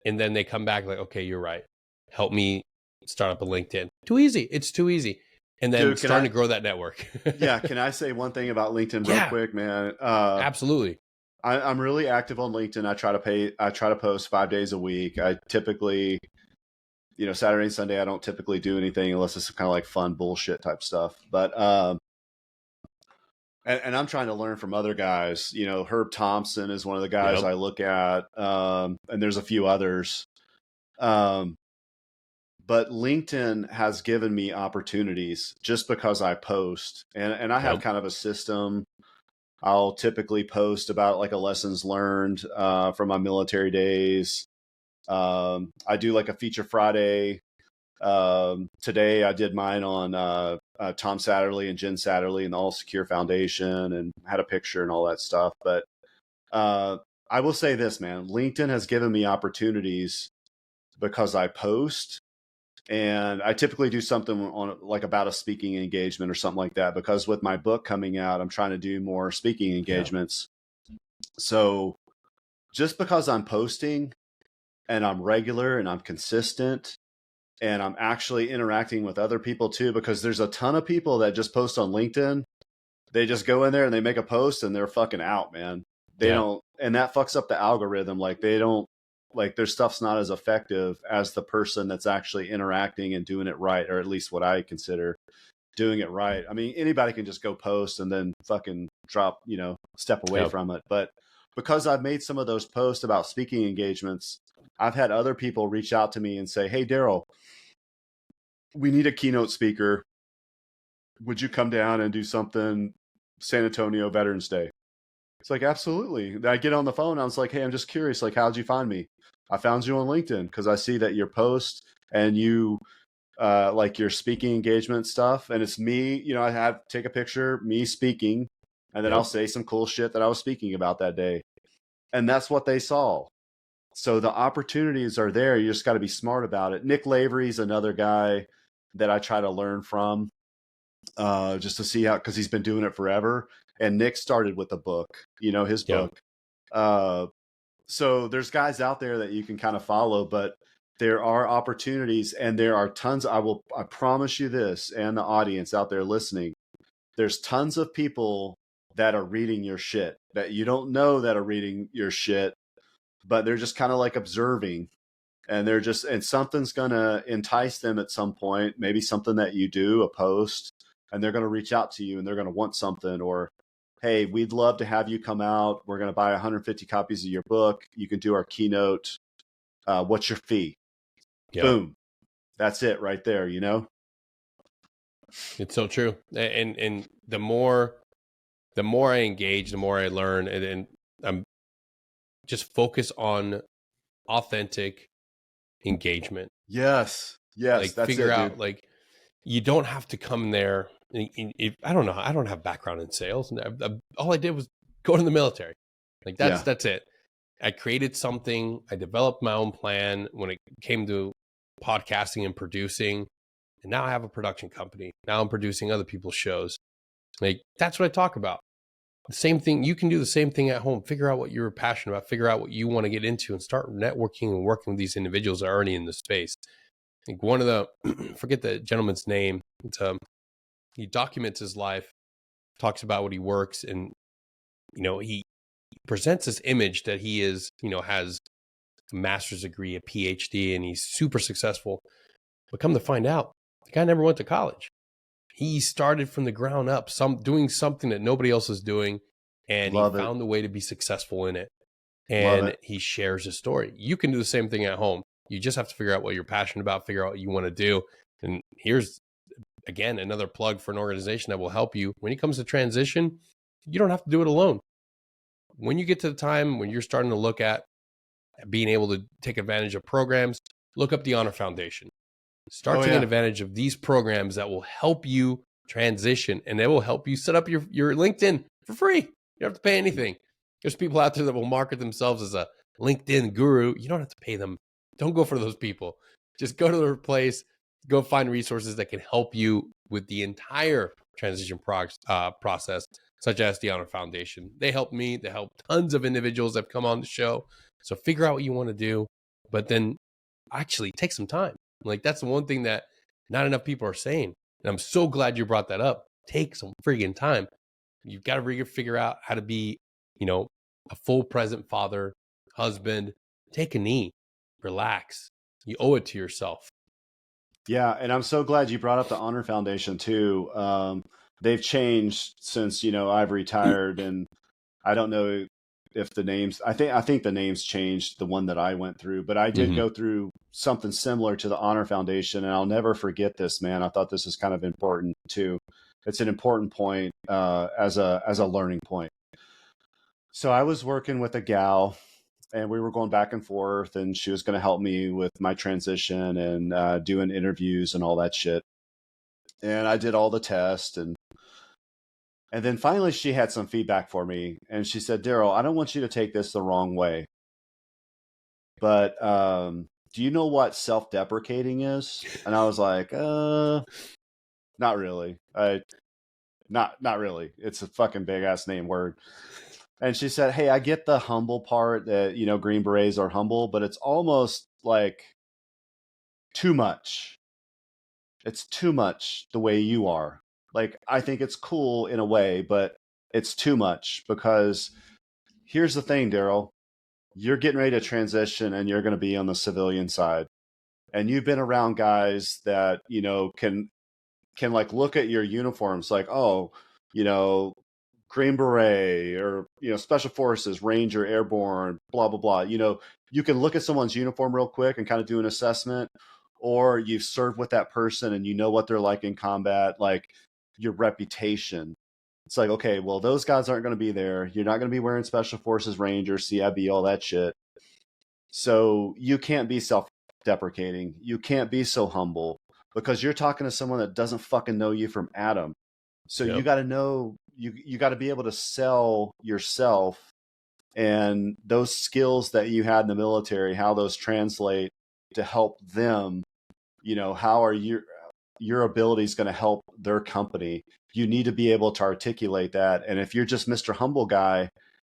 And then they come back like, okay, you're right. Help me start up a LinkedIn. Too easy. It's too easy. And then starting to grow that network. Yeah. Can I say one thing about LinkedIn real quick, man? Absolutely. I'm really active on LinkedIn. I try to post 5 days a week. I typically, Saturday and Sunday, I don't typically do anything unless it's kind of like fun bullshit type stuff. But, and I'm trying to learn from other guys. Herb Thompson is one of the guys I look at. And there's a few others. But LinkedIn has given me opportunities just because I post, and I have kind of a system. I'll typically post about like a lessons learned from my military days. I do like a feature Friday. Today I did mine on Tom Satterley and Jen Satterley and the All Secure Foundation, and had a picture and all that stuff. But I will say this, man, LinkedIn has given me opportunities because I post. And I typically do something on like about a speaking engagement or something like that, because with my book coming out, I'm trying to do more speaking engagements. So just because I'm posting and I'm regular and I'm consistent and I'm actually interacting with other people too, because there's a ton of people that just post on LinkedIn. They just go in there and they make a post and they're fucking out, man. They don't, and that fucks up the algorithm. Like, they don't, like, their stuff's not as effective as the person that's actually interacting and doing it right, or at least what I consider doing it right. I mean, anybody can just go post and then fucking drop, step away from it. But because I've made some of those posts about speaking engagements, I've had other people reach out to me and say, "Hey, Darrell, we need a keynote speaker. Would you come down and do something San Antonio Veterans Day?" It's like, absolutely. I get on the phone. I was like, "Hey, I'm just curious. Like, how'd you find me?" "I found you on LinkedIn because I see that your post and you like your speaking engagement stuff. And it's me, I have take a picture, me speaking, and then I'll say some cool shit that I was speaking about that day." And that's what they saw. So the opportunities are there. You just got to be smart about it. Nick Lavery's another guy that I try to learn from, just to see how, because he's been doing it forever. And Nick started with a book, his book. So there's guys out there that you can kind of follow, but there are opportunities and there are tons. I promise you this, and the audience out there listening, there's tons of people that are reading your shit that you don't know that are reading your shit, but they're just kind of like observing, and and something's going to entice them at some point, maybe something that you do, a post, and they're going to reach out to you and they're going to want something, or, "Hey, we'd love to have you come out. We're going to buy 150 copies of your book. You can do our keynote. What's your fee?" Boom. That's it right there, It's so true. And the more I engage, the more I learn, and I'm just focus on authentic engagement. Yes. Like That's figure it, out, dude. like, you don't have to come there. I don't know. I don't have background in sales, and all I did was go to the military. Like that's it. I created something. I developed my own plan when it came to podcasting and producing, and now I have a production company. Now I'm producing other people's shows. Like that's what I talk about. The same thing. You can do the same thing at home. Figure out what you're passionate about. Figure out what you want to get into, and start networking and working with these individuals that are already in the space. I think one of the forget the gentleman's name. It's, he documents his life, talks about what he works, and he presents this image that he is, has a master's degree, a PhD, and he's super successful. But come to find out, the guy never went to college. He started from the ground up, doing something that nobody else is doing, and he found a way to be successful in it. And he shares his story. You can do the same thing at home. You just have to figure out what you're passionate about, figure out what you want to do. And here's, again, another plug for an organization that will help you. When it comes to transition, you don't have to do it alone. When you get to the time when you're starting to look at being able to take advantage of programs, look up the Honor Foundation. Start taking advantage of these programs that will help you transition, and they will help you set up your LinkedIn for free. You don't have to pay anything. There's people out there that will market themselves as a LinkedIn guru. You don't have to pay them. Don't go for those people. Just go to their place, go find resources that can help you with the entire transition process, such as the Honor Foundation. They help me. They help tons of individuals that have come on the show. So figure out what you want to do, but then actually take some time. Like that's the one thing that not enough people are saying. And I'm so glad you brought that up. Take some friggin' time. You've got to figure out how to be, a full present father, husband. Take a knee, relax. You owe it to yourself. Yeah. And I'm so glad you brought up the Honor Foundation too. They've changed since, I've retired, and I don't know if the names, I think the names changed, the one that I went through, but I did go through something similar to the Honor Foundation, and I'll never forget this, man. I thought this is kind of important too. It's an important point, as a learning point. So I was working with a gal, and we were going back and forth, and she was going to help me with my transition and doing interviews and all that shit. And I did all the tests, and then finally she had some feedback for me, and she said, "Darrell, I don't want you to take this the wrong way, but do you know what self-deprecating is?" And I was like, not really. Not really. It's a fucking big ass name word. And she said, "Hey, I get the humble part that, Green Berets are humble, but it's almost like too much. It's too much the way you are. Like, I think it's cool in a way, but it's too much, because here's the thing, Darrell, you're getting ready to transition and you're going to be on the civilian side. And you've been around guys that, can like look at your uniforms like, oh, Green Beret, or, Special Forces, Ranger, Airborne, blah, blah, blah. You can look at someone's uniform real quick and kind of do an assessment, or you've served with that person and you know what they're like in combat, like your reputation. It's like, okay, well, those guys aren't going to be there. You're not going to be wearing Special Forces, Ranger, CIB, all that shit. So you can't be self-deprecating. You can't be so humble, because you're talking to someone that doesn't fucking know you from Adam. So you Yep. got to know, you got to be able to sell yourself, and those skills that you had in the military, how those translate to help them. How are your abilities going to help their company? You need to be able to articulate that. And if you're just Mr. Humble Guy,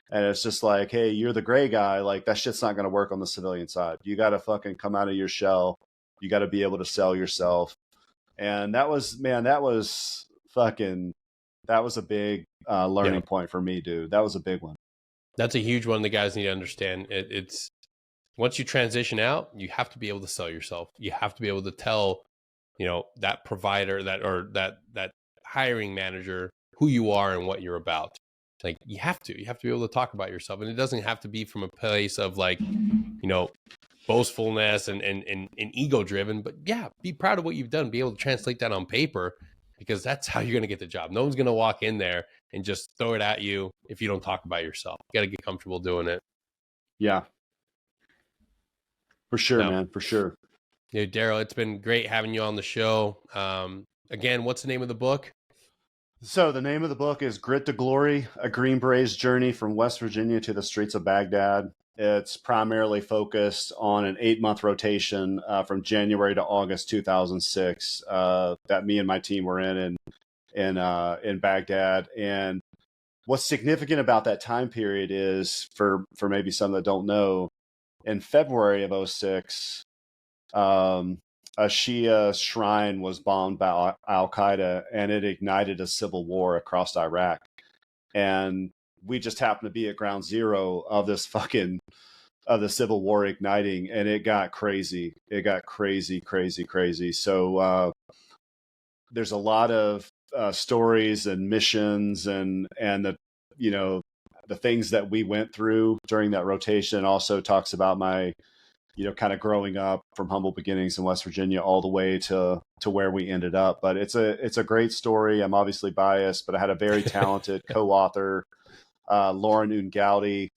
and it's just like, hey, you're the gray guy, like, that shit's not going to work on the civilian side. You got to fucking come out of your shell. You got to be able to sell yourself. And that was a big learning point for me, dude. That was a big one. That's a huge one the guys need to understand. It's once you transition out, you have to be able to sell yourself. You have to be able to tell, that provider, that hiring manager, who you are and what you're about. Like, you have to be able to talk about yourself. And it doesn't have to be from a place of, like, boastfulness and ego driven, but yeah, be proud of what you've done. Be able to translate that on paper, because that's how you're going to get the job. No one's going to walk in there and just throw it at you if you don't talk about yourself. You got to get comfortable doing it. Yeah, for sure, man. For sure. Darrell, it's been great having you on the show. Again, what's the name of the book? So the name of the book is Grit to Glory, A Green Beret's Journey from West Virginia to the Streets of Baghdad. It's primarily focused on an 8-month rotation from January to August 2006 that me and my team were in Baghdad. And what's significant about that time period is, for maybe some that don't know, in February of 06, a Shia shrine was bombed by Al-Qaeda, and it ignited a civil war across Iraq. And we just happened to be at ground zero of this of the civil war igniting, and it got crazy. It got crazy, crazy, crazy. So there's a lot of stories and missions and the things that we went through during that rotation. Also talks about my kind of growing up from humble beginnings in West Virginia all the way to where we ended up. But it's a great story. I'm obviously biased, but I had a very talented co-author, Lauren Ungouty,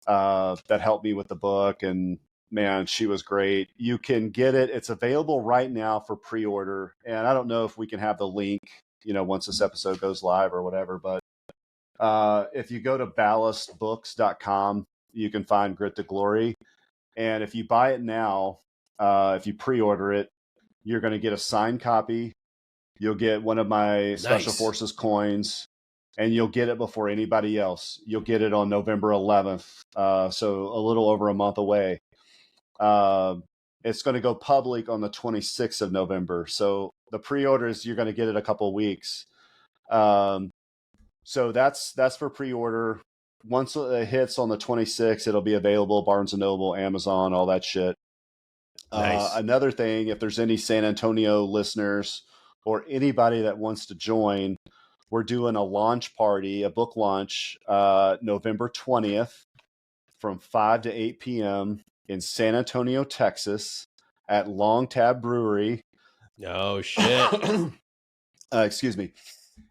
that helped me with the book. And man, she was great. You can get it. It's available right now for pre-order. And I don't know if we can have the link, once this episode goes live or whatever, but if you go to ballastbooks.com, you can find Grit to Glory. And if you buy it now, if you pre-order it, you're going to get a signed copy. You'll get one of my Special Forces coins, and you'll get it before anybody else. You'll get it on November 11th, so a little over a month away. It's going to go public on the 26th of November. So the pre-orders, you're going to get it a couple of weeks. So that's for pre-order. Once it hits on the 26th, it'll be available, Barnes & Noble, Amazon, all that shit. Nice. Another thing, if there's any San Antonio listeners or anybody that wants to join, we're doing a launch party, a book launch, November 20th from 5 to 8 p.m. in San Antonio, Texas at Long Tab Brewery. Oh, shit. Excuse me.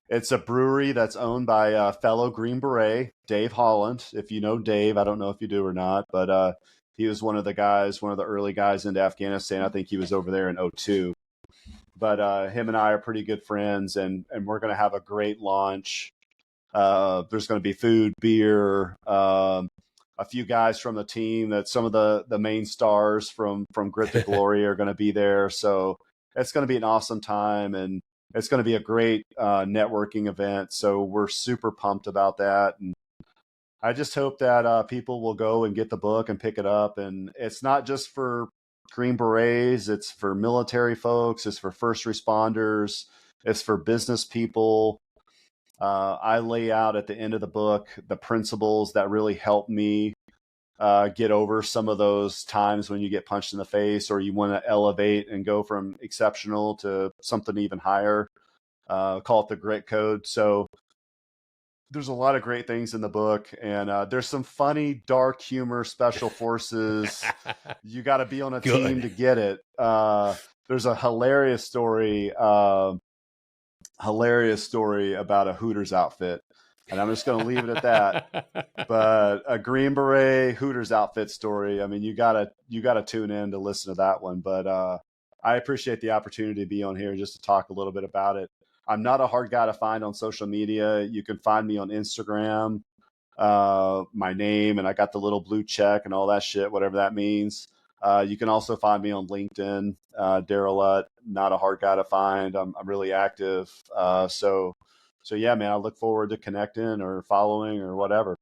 It's a brewery that's owned by a fellow Green Beret, Dave Holland. If you know Dave, I don't know if you do or not, but he was one of the early guys into Afghanistan. I think he was over there in 2002. But him and I are pretty good friends, and we're going to have a great launch. There's going to be food, beer, a few guys from the team that some of the main stars from Grit to Glory are going to be there. So it's going to be an awesome time, and it's going to be a great networking event. So we're super pumped about that. And I just hope that people will go and get the book and pick it up. And it's not just for Green Berets. It's for military folks. It's for first responders. It's for business people. I lay out at the end of the book the principles that really help me get over some of those times when you get punched in the face, or you want to elevate and go from exceptional to something even higher. Call it the grit code. So there's a lot of great things in the book, and there's some funny, dark humor, special forces. You got to be on a team Good. to get it. There's a hilarious story about a Hooters outfit, and I'm just going to leave it at that. But a Green Beret Hooters outfit story. I mean, you gotta tune in to listen to that one. But I appreciate the opportunity to be on here just to talk a little bit about it. I'm not a hard guy to find on social media. You can find me on Instagram, my name, and I got the little blue check and all that shit, whatever that means. You can also find me on LinkedIn, Darrell Utt. Not a hard guy to find. I'm really active. So yeah, man, I look forward to connecting or following or whatever.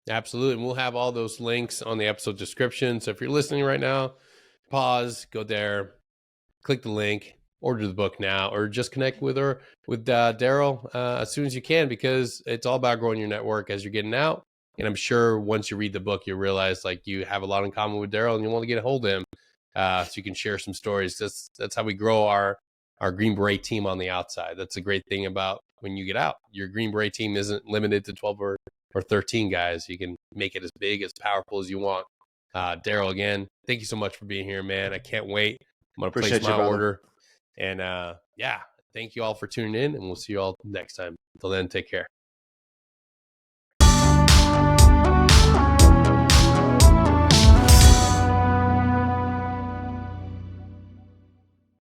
Absolutely. And we'll have all those links on the episode description. So if you're listening right now, pause, go there, click the link, order the book now, or just connect with Darrell as soon as you can, because it's all about growing your network as you're getting out. And I'm sure once you read the book, you'll realize like you have a lot in common with Darrell and you want to get a hold of him so you can share some stories. That's how we grow our Green Beret team on the outside. That's a great thing about when you get out. Your Green Beret team isn't limited to 12 or 13 guys. You can make it as big, as powerful as you want. Darrell, again, thank you so much for being here, man. I can't wait. I'm going to place my order. And yeah, thank you all for tuning in, and we'll see you all next time. Until then, take care.